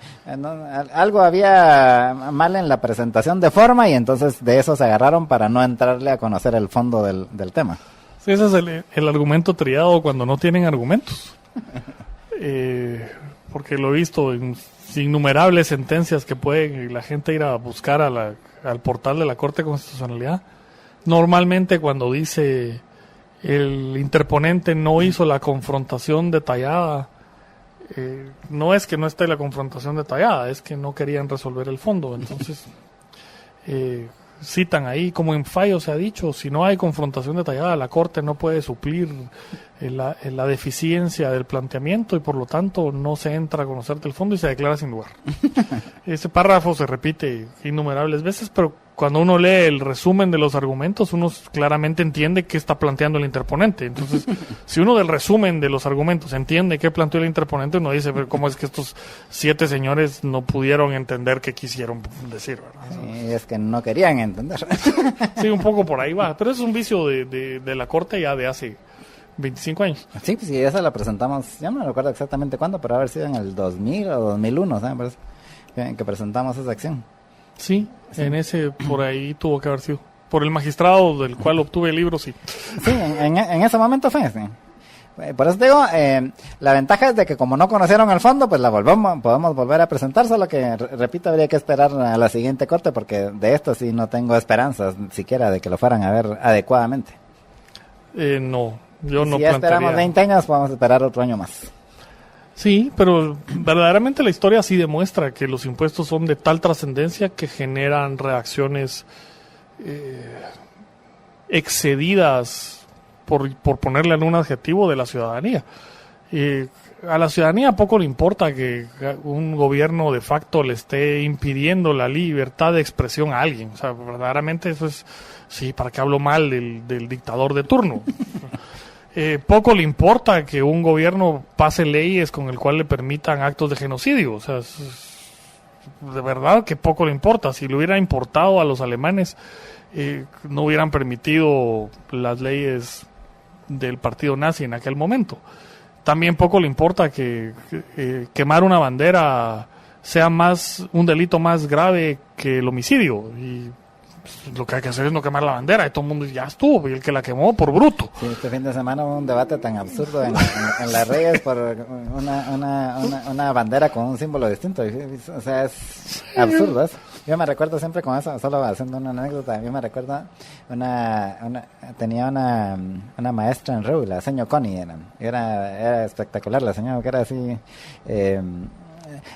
Speaker 3: algo había mal en la presentación de forma, y entonces de eso se agarraron para no entrarle a conocer el fondo del tema.
Speaker 5: Sí, ese es el argumento triado cuando no tienen argumentos. Porque lo he visto en innumerables sentencias que puede la gente ir a buscar al portal de la Corte de Constitucionalidad. Normalmente cuando dice el interponente no hizo la confrontación detallada, no es que no esté la confrontación detallada, es que no querían resolver el fondo. Entonces citan ahí, como en fallo se ha dicho, si no hay confrontación detallada, la Corte no puede suplir la deficiencia del planteamiento, y por lo tanto no se entra a conocerte el fondo y se declara sin lugar. Ese párrafo se repite innumerables veces, pero cuando uno lee el resumen de los argumentos, uno claramente entiende qué está planteando el interponente. Entonces, si uno del resumen de los argumentos entiende qué planteó el interponente, uno dice, pero ¿cómo es que estos 7 señores no pudieron entender qué quisieron decir, ¿verdad?
Speaker 3: Sí, es que no querían entender.
Speaker 5: Sí, un poco por ahí va. Pero es un vicio de la corte ya de hace 25 años.
Speaker 3: Sí, pues sí, esa la presentamos, ya no me recuerdo exactamente cuándo, pero haber sido en el 2000 o 2001, ¿sabes? Parece que presentamos esa acción.
Speaker 5: Sí, en ese, por ahí tuvo que haber sido. Por el magistrado del cual obtuve el libro, sí.
Speaker 3: Sí, en ese momento fue, sí. Por eso digo, la ventaja es de que como no conocieron el fondo, pues podemos volver a presentar, solo que, repito, habría que esperar a la siguiente corte, porque de esto sí no tengo esperanzas siquiera de que lo fueran a ver adecuadamente.
Speaker 5: No, yo no
Speaker 3: si ya esperamos 20 años, podemos esperar otro año más.
Speaker 5: Sí, pero verdaderamente la historia sí demuestra que los impuestos son de tal trascendencia que generan reacciones excedidas, por ponerle algún adjetivo, de la ciudadanía. A la ciudadanía poco le importa que un gobierno de facto le esté impidiendo la libertad de expresión a alguien. O sea, verdaderamente eso es, sí, ¿para qué hablo mal del dictador de turno? Poco le importa que un gobierno pase leyes con el cual le permitan actos de genocidio. O sea, de verdad que poco le importa. Si le hubiera importado a los alemanes, no hubieran permitido las leyes del partido nazi en aquel momento. También poco le importa que quemar una bandera sea un delito más grave que el homicidio. Y lo que hay que hacer es no quemar la bandera, y todo el mundo ya estuvo, y el que la quemó por bruto.
Speaker 3: Sí, este fin de semana hubo un debate tan absurdo en las redes por una bandera con un símbolo distinto. O sea, es absurdo eso. Yo me recuerdo siempre con eso, solo haciendo una anécdota, yo me recuerdo tenía una maestra en REU, la señora Connie, era espectacular la señora, que era así,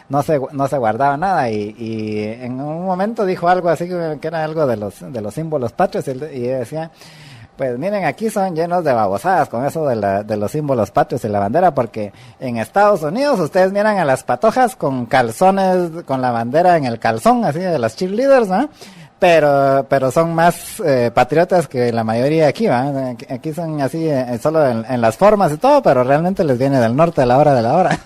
Speaker 3: no se guardaba nada, y en un momento dijo algo así que era algo de los símbolos patrios, y decía, pues miren, aquí son llenos de babosadas con eso de los símbolos patrios y la bandera, porque en Estados Unidos ustedes miran a las patojas con calzones, con la bandera en el calzón, así de las cheerleaders, ¿no? Pero son más patriotas que la mayoría aquí, ¿va? Aquí son así, solo en las formas y todo, pero realmente les viene del norte a la hora de la hora.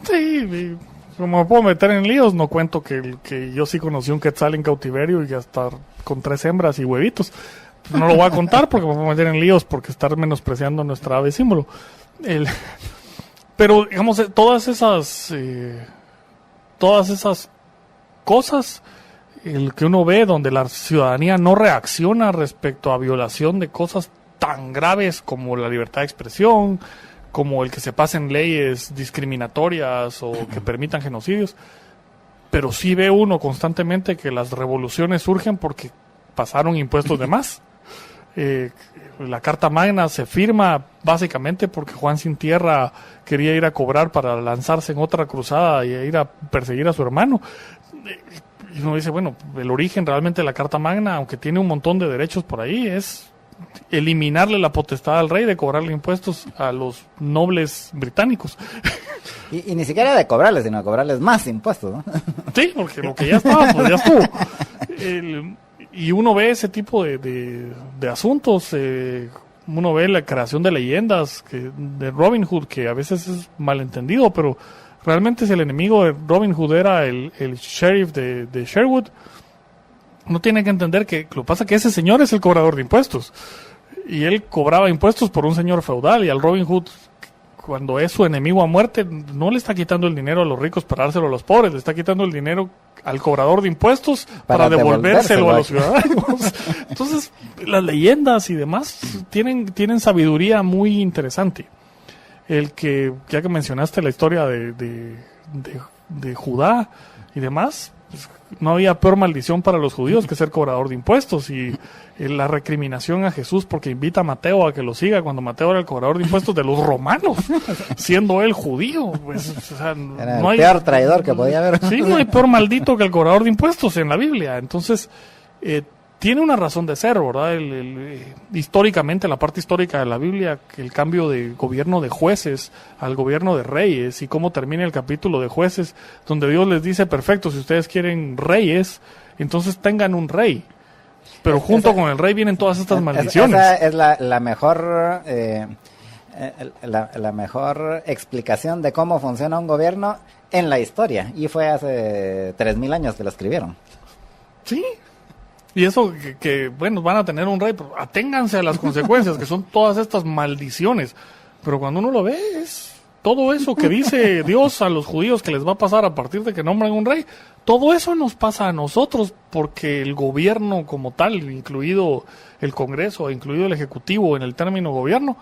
Speaker 5: Sí, como me puedo meter en líos, no cuento que yo sí conocí un quetzal en cautiverio y hasta con 3 hembras y huevitos. No lo voy a contar porque me puedo meter en líos porque estar menospreciando nuestra ave símbolo. Pero, digamos, todas esas cosas, el que uno ve donde la ciudadanía no reacciona respecto a violación de cosas tan graves como la libertad de expresión, como el que se pasen leyes discriminatorias o que permitan genocidios, pero sí ve uno constantemente que las revoluciones surgen porque pasaron impuestos de más. La Carta Magna se firma básicamente porque Juan Sin Tierra quería ir a cobrar para lanzarse en otra cruzada y ir a perseguir a su hermano. Y uno dice, bueno, el origen realmente de la Carta Magna, aunque tiene un montón de derechos por ahí, es eliminarle la potestad al rey de cobrarle impuestos a los nobles británicos.
Speaker 3: Y ni siquiera de cobrarles, sino de cobrarles más impuestos, ¿no?
Speaker 5: Sí, porque lo que ya estaba, pues ya estuvo. Y uno ve ese tipo de asuntos, uno ve la creación de leyendas de Robin Hood, que a veces es malentendido, pero realmente si el enemigo de Robin Hood era el sheriff de Sherwood, uno tiene que entender que lo que pasa es que ese señor es el cobrador de impuestos, y él cobraba impuestos por un señor feudal, y al Robin Hood, cuando es su enemigo a muerte, no le está quitando el dinero a los ricos para dárselo a los pobres, le está quitando el dinero al cobrador de impuessto para devolvérselo a los ciudadanos. Entonces, las leyendas y demás tienen sabiduría muy interesante. El que, ya que mencionaste la historia de Judá y demás, pues, no había peor maldición para los judíos que ser cobrador de impuestos, y la recriminación a Jesús porque invita a Mateo a que lo siga cuando Mateo era el cobrador de impuestos de los romanos, siendo él judío. Pues, o sea,
Speaker 3: era el peor traidor que podía haber.
Speaker 5: Sí, no hay peor maldito que el cobrador de impuestos en la Biblia. Entonces, tiene una razón de ser, ¿verdad? Históricamente, la parte histórica de la Biblia, el cambio de gobierno de jueces al gobierno de reyes, y cómo termina el capítulo de jueces, donde Dios les dice, perfecto, si ustedes quieren reyes, entonces tengan un rey. Pero junto con el rey vienen todas estas maldiciones.
Speaker 3: Esa es la mejor... la mejor explicación de cómo funciona un gobierno en la historia, y fue hace 3000 años que lo escribieron.
Speaker 5: Sí, y eso que bueno, van a tener un rey, pero aténganse a las consecuencias, que son todas estas maldiciones. Pero cuando uno lo ve, es todo eso que dice Dios a los judíos que les va a pasar a partir de que nombran un rey, todo eso nos pasa a nosotros, porque el gobierno como tal, incluido el Congreso, incluido el Ejecutivo en el término gobierno,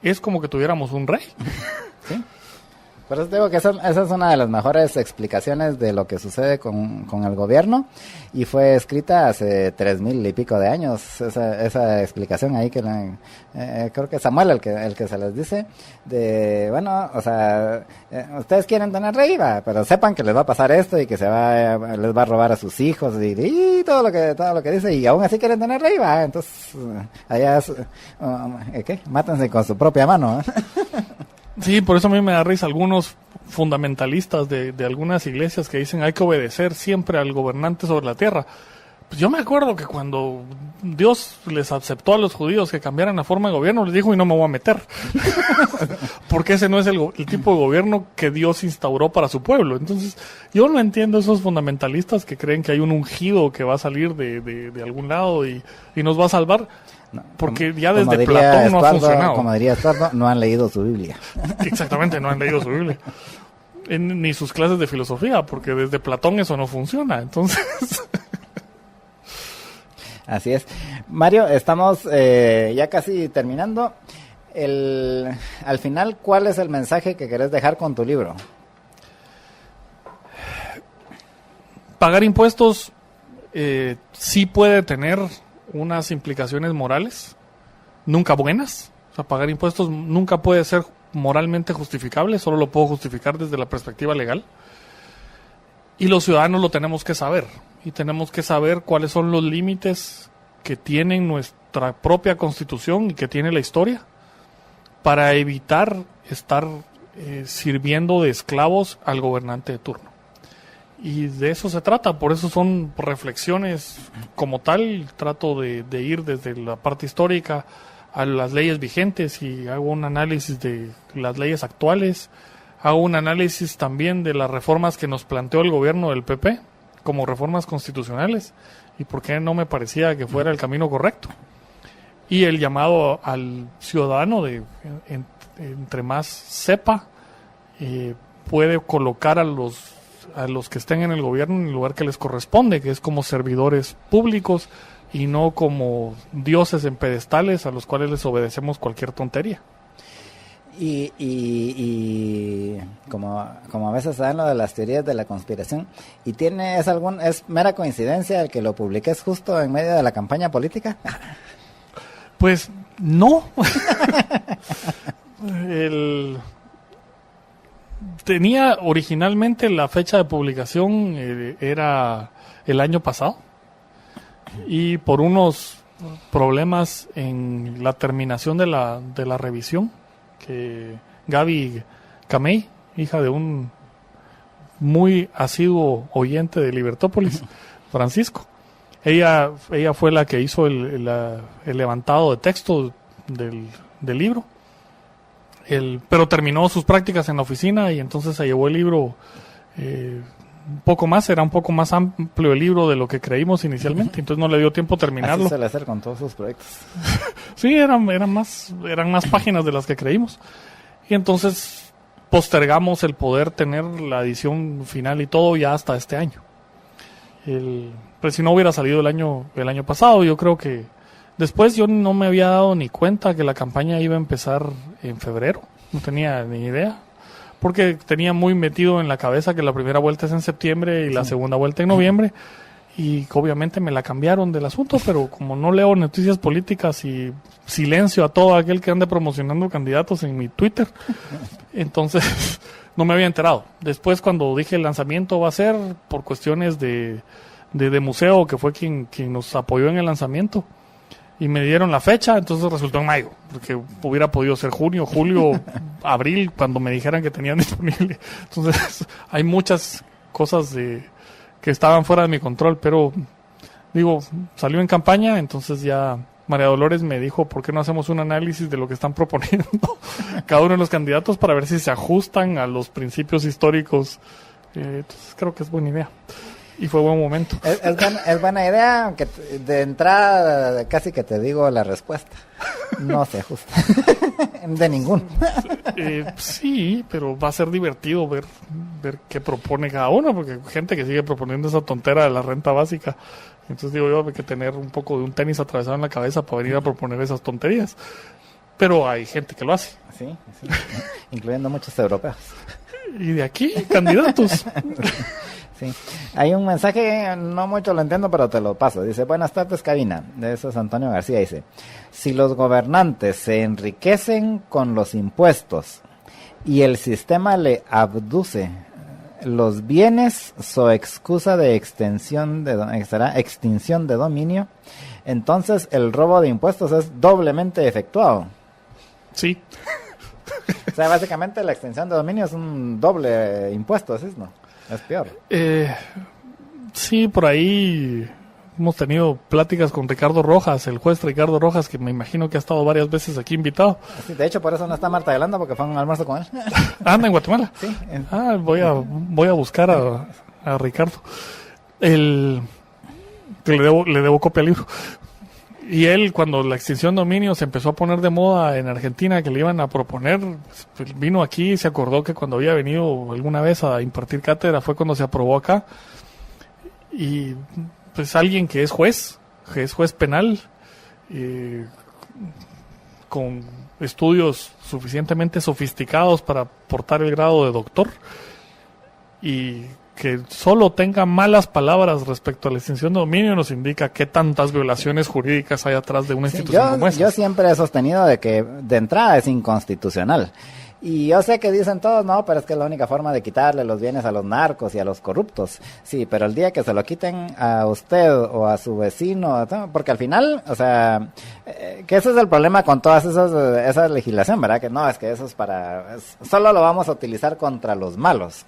Speaker 5: es como que tuviéramos un rey.
Speaker 3: ¿Sí? Por eso digo que esa es una de las mejores explicaciones de lo que sucede con el gobierno, y fue escrita hace 3000 y pico de años, esa explicación ahí que creo que Samuel el que se les dice, de bueno, o sea, ustedes quieren tener rey, pero sepan que les va a pasar esto y que les va a robar a sus hijos y todo lo que dice, y aún así quieren tener rey, entonces allá ¿qué? Mátense con su propia mano.
Speaker 5: Sí, por eso a mí me da risa algunos fundamentalistas de algunas iglesias que dicen hay que obedecer siempre al gobernante sobre la tierra. Pues yo me acuerdo que cuando Dios les aceptó a los judíos que cambiaran la forma de gobierno, les dijo, y no me voy a meter. Porque ese no es el tipo de gobierno que Dios instauró para su pueblo. Entonces, yo no entiendo esos fundamentalistas que creen que hay un ungido que va a salir de algún lado y nos va a salvar. No, porque ya desde Platón no ha funcionado.
Speaker 3: Como diría Estuardo, no han leído su Biblia.
Speaker 5: Exactamente, no han leído su Biblia. Ni sus clases de filosofía, porque desde Platón eso no funciona. Entonces...
Speaker 3: Así es. Mario, estamos ya casi terminando. Al final, ¿cuál es el mensaje que querés dejar con tu libro?
Speaker 5: Pagar impuestos sí puede tener unas implicaciones morales, nunca buenas. O sea, pagar impuestos nunca puede ser moralmente justificable, solo lo puedo justificar desde la perspectiva legal. Y los ciudadanos lo tenemos que saber. Y tenemos que saber cuáles son los límites que tiene nuestra propia Constitución y que tiene la historia para evitar estar sirviendo de esclavos al gobernante de turno. Y de eso se trata, por eso son reflexiones como tal. Trato de ir desde la parte histórica a las leyes vigentes y hago un análisis de las leyes actuales. Hago un análisis también de las reformas que nos planteó el gobierno del PP como reformas constitucionales y por qué no me parecía que fuera el camino correcto. Y el llamado al ciudadano de entre más sepa, puede colocar a los que estén en el gobierno en el lugar que les corresponde, que es como servidores públicos y no como dioses en pedestales a los cuales les obedecemos cualquier tontería.
Speaker 3: Y como a veces saben lo de las teorías de la conspiración, y es mera coincidencia el que lo publiques justo en medio de la campaña política.
Speaker 5: Pues no. Tenía originalmente la fecha de publicación era el año pasado, y por unos problemas en la terminación de la revisión, que Gaby Camey, hija de un muy asiduo oyente de Libertópolis, Francisco, ella fue la que hizo el levantado de texto del libro, pero terminó sus prácticas en la oficina y entonces se llevó el libro era un poco más amplio el libro de lo que creímos inicialmente, entonces no le dio tiempo a terminarlo.
Speaker 3: Así suele hacer con todos sus proyectos.
Speaker 5: Sí, eran más páginas de las que creímos. Y entonces postergamos el poder tener la edición final y todo ya hasta este año. Pues si no hubiera salido el año pasado, yo creo que después yo no me había dado ni cuenta que la campaña iba a empezar en febrero. No tenía ni idea. Porque tenía muy metido en la cabeza que la primera vuelta es en septiembre y la segunda vuelta en noviembre. Y obviamente me la cambiaron del asunto, pero como no leo noticias políticas y silencio a todo aquel que ande promocionando candidatos en mi Twitter, entonces no me había enterado. Después, cuando dije el lanzamiento va a ser por cuestiones de de museo, que fue quien nos apoyó en el lanzamiento. Y me dieron la fecha, entonces resultó en mayo, porque hubiera podido ser junio, julio, abril, cuando me dijeran que tenían disponible. Entonces, hay muchas cosas que estaban fuera de mi control, pero digo, salió en campaña, entonces ya María Dolores me dijo, ¿por qué no hacemos un análisis de lo que están proponiendo cada uno de los candidatos para ver si se ajustan a los principios históricos? Entonces creo que es buena idea. Y fue buen momento.
Speaker 3: Es buena idea, aunque de entrada casi que te digo la respuesta. No se ajusta. De ninguno.
Speaker 5: Sí, pero va a ser divertido ver qué propone cada uno, porque hay gente que sigue proponiendo esa tontera de la renta básica. Entonces digo yo, hay que tener un poco de un tenis atravesado en la cabeza para venir a proponer esas tonterías. Pero hay gente que lo hace.
Speaker 3: Sí. Incluyendo muchos europeos.
Speaker 5: Y de aquí, candidatos.
Speaker 3: Sí, hay un mensaje, no mucho lo entiendo, pero te lo paso. Dice, buenas tardes, cabina. De eso es Antonio García. Dice, si los gobernantes se enriquecen con los impuestos y el sistema le abduce los bienes, su excusa de extinción de dominio, entonces el robo de impuestos es doblemente efectuado.
Speaker 5: Sí.
Speaker 3: O sea, básicamente la extinción de dominio es un doble impuesto, ¿sí? ¿No? Es peor.
Speaker 5: Sí, por ahí hemos tenido pláticas con Ricardo Rojas, el juez Ricardo Rojas, que me imagino que ha estado varias veces aquí invitado.
Speaker 3: Sí, de hecho, por eso no está Marta Yolanda, porque fue a un almuerzo con él.
Speaker 5: Anda en Guatemala.
Speaker 3: Sí.
Speaker 5: Voy a buscar a Ricardo. Que le debo copia al libro. Y él, cuando la extinción de dominio se empezó a poner de moda en Argentina, que le iban a proponer, pues, vino aquí y se acordó que cuando había venido alguna vez a impartir cátedra fue cuando se aprobó acá. Y pues alguien que es juez penal, con estudios suficientemente sofisticados para portar el grado de doctor, y que solo tenga malas palabras respecto a la extinción de dominio nos indica qué tantas violaciones jurídicas hay atrás de una institución como esa.
Speaker 3: Yo siempre he sostenido de que de entrada es inconstitucional. Y yo sé que dicen todos, no, pero es que es la única forma de quitarle los bienes a los narcos y a los corruptos. Sí, pero el día que se lo quiten a usted o a su vecino, porque al final, o sea, que ese es el problema con todas esa legislación, ¿verdad? Que no, es que eso es solo lo vamos a utilizar contra los malos,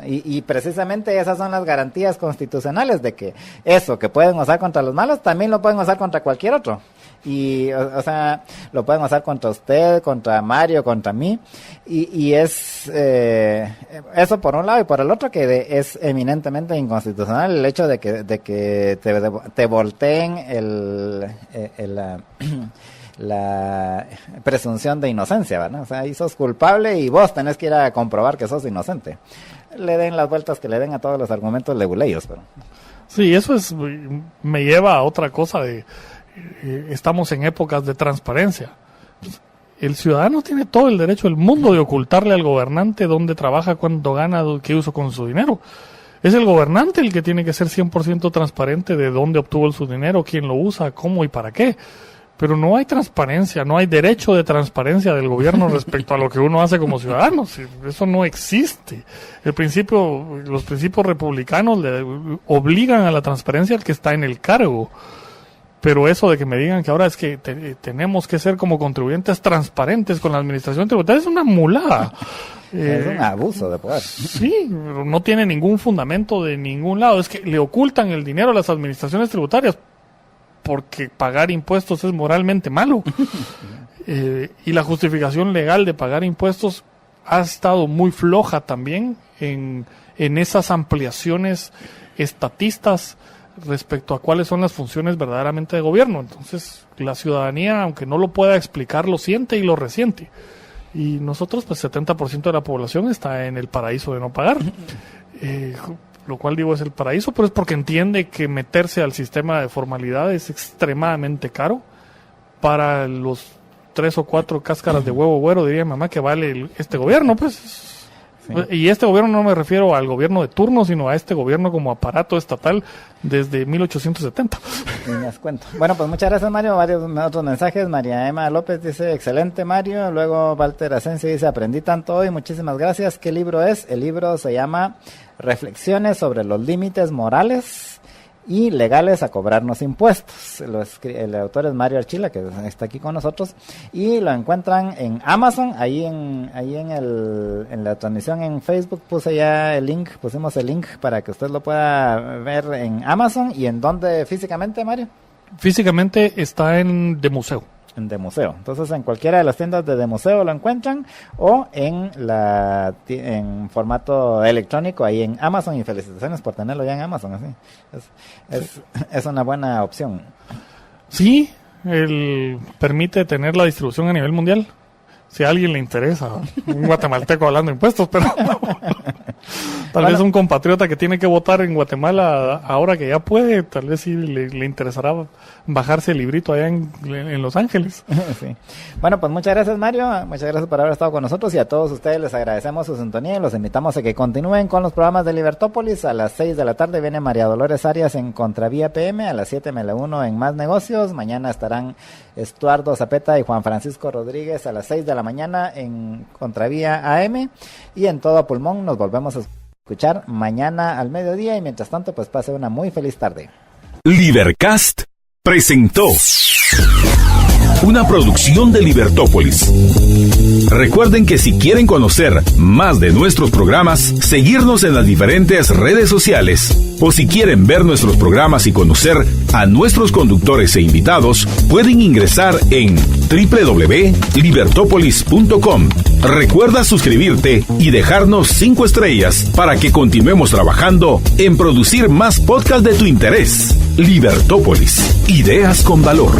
Speaker 3: y precisamente esas son las garantías constitucionales de que eso que pueden usar contra los malos también lo pueden usar contra cualquier otro. Y, o sea, lo pueden usar contra usted, contra Mario, contra mí, y es eso por un lado, y por el otro que es eminentemente inconstitucional el hecho de que te volteen la presunción de inocencia, ¿verdad? O sea, ahí sos culpable y vos tenés que ir a comprobar que sos inocente. Le den las vueltas que le den a todos los argumentos leguleyos, pero...
Speaker 5: Sí, eso me lleva a otra cosa estamos en épocas de transparencia. El ciudadano tiene todo el derecho del mundo de ocultarle al gobernante dónde trabaja, cuánto gana, qué uso con su dinero. Es el gobernante el que tiene que ser 100% transparente de dónde obtuvo su dinero, quién lo usa, cómo y para qué. Pero no hay transparencia, no hay derecho de transparencia del gobierno respecto a lo que uno hace como ciudadano. Eso no existe. Los principios republicanos le obligan a la transparencia al que está en el cargo. Pero eso de que me digan que ahora es que tenemos que ser como contribuyentes transparentes con la administración tributaria es una mulada.
Speaker 3: Es un abuso de poder.
Speaker 5: Sí, pero no tiene ningún fundamento de ningún lado. Es que le ocultan el dinero a las administraciones tributarias porque pagar impuestos es moralmente malo. Y la justificación legal de pagar impuestos ha estado muy floja también en esas ampliaciones estatistas respecto a cuáles son las funciones verdaderamente de gobierno. Entonces, la ciudadanía, aunque no lo pueda explicar, lo siente y lo resiente. Y nosotros, pues 70% de la población está en el paraíso de no pagar. Lo cual digo es el paraíso, pero es porque entiende que meterse al sistema de formalidad es extremadamente caro. Para los 3 o 4 cáscaras de huevo güero, diría mi mamá, que vale este gobierno, pues... Sí. Y este gobierno no me refiero al gobierno de turno, sino a este gobierno como aparato estatal desde 1870.
Speaker 3: Y les cuento. Bueno, pues muchas gracias, Mario. Varios otros mensajes. María Emma López dice, excelente, Mario. Luego Walter Asensi dice, aprendí tanto hoy, muchísimas gracias. ¿Qué libro es? El libro se llama Reflexiones sobre los límites morales y legales a cobrarnos impuestos. El autor es Mario Archila, que está aquí con nosotros, y lo encuentran en Amazon. Ahí en la transmisión en Facebook pusimos el link para que usted lo pueda ver en Amazon. ¿Y en dónde físicamente, Mario?
Speaker 5: Físicamente está en De Museo.
Speaker 3: En De Museo. Entonces, en cualquiera de las tiendas de De Museo lo encuentran, o en formato electrónico ahí en Amazon. Y felicitaciones por tenerlo ya en Amazon. Así es una buena opción.
Speaker 5: Sí, él permite tener la distribución a nivel mundial. Si a alguien le interesa, un guatemalteco hablando de impuestos, pero tal vez un compatriota que tiene que votar en Guatemala ahora que ya puede, tal vez sí le interesará bajarse el librito allá en Los Ángeles.
Speaker 3: Sí. Bueno, pues muchas gracias, Mario, muchas gracias por haber estado con nosotros, y a todos ustedes les agradecemos su sintonía y los invitamos a que continúen con los programas de Libertópolis. A las 6 de la tarde viene María Dolores Arias en Contravía PM, a las 7 ML1 en Más Negocios. Mañana estarán Estuardo Zapeta y Juan Francisco Rodríguez a las 6 de la mañana en Contravía AM, y en Todo Pulmón nos volvemos a escuchar mañana al mediodía, y mientras tanto pues pase una muy feliz tarde.
Speaker 1: Libercast presentó una producción de Libertópolis. Recuerden que si quieren conocer más de nuestros programas, seguirnos en las diferentes redes sociales, o si quieren ver nuestros programas y conocer a nuestros conductores e invitados, pueden ingresar en www.libertopolis.com. Recuerda suscribirte y dejarnos 5 estrellas para que continuemos trabajando en producir más podcasts de tu interés. Libertópolis, ideas con valor.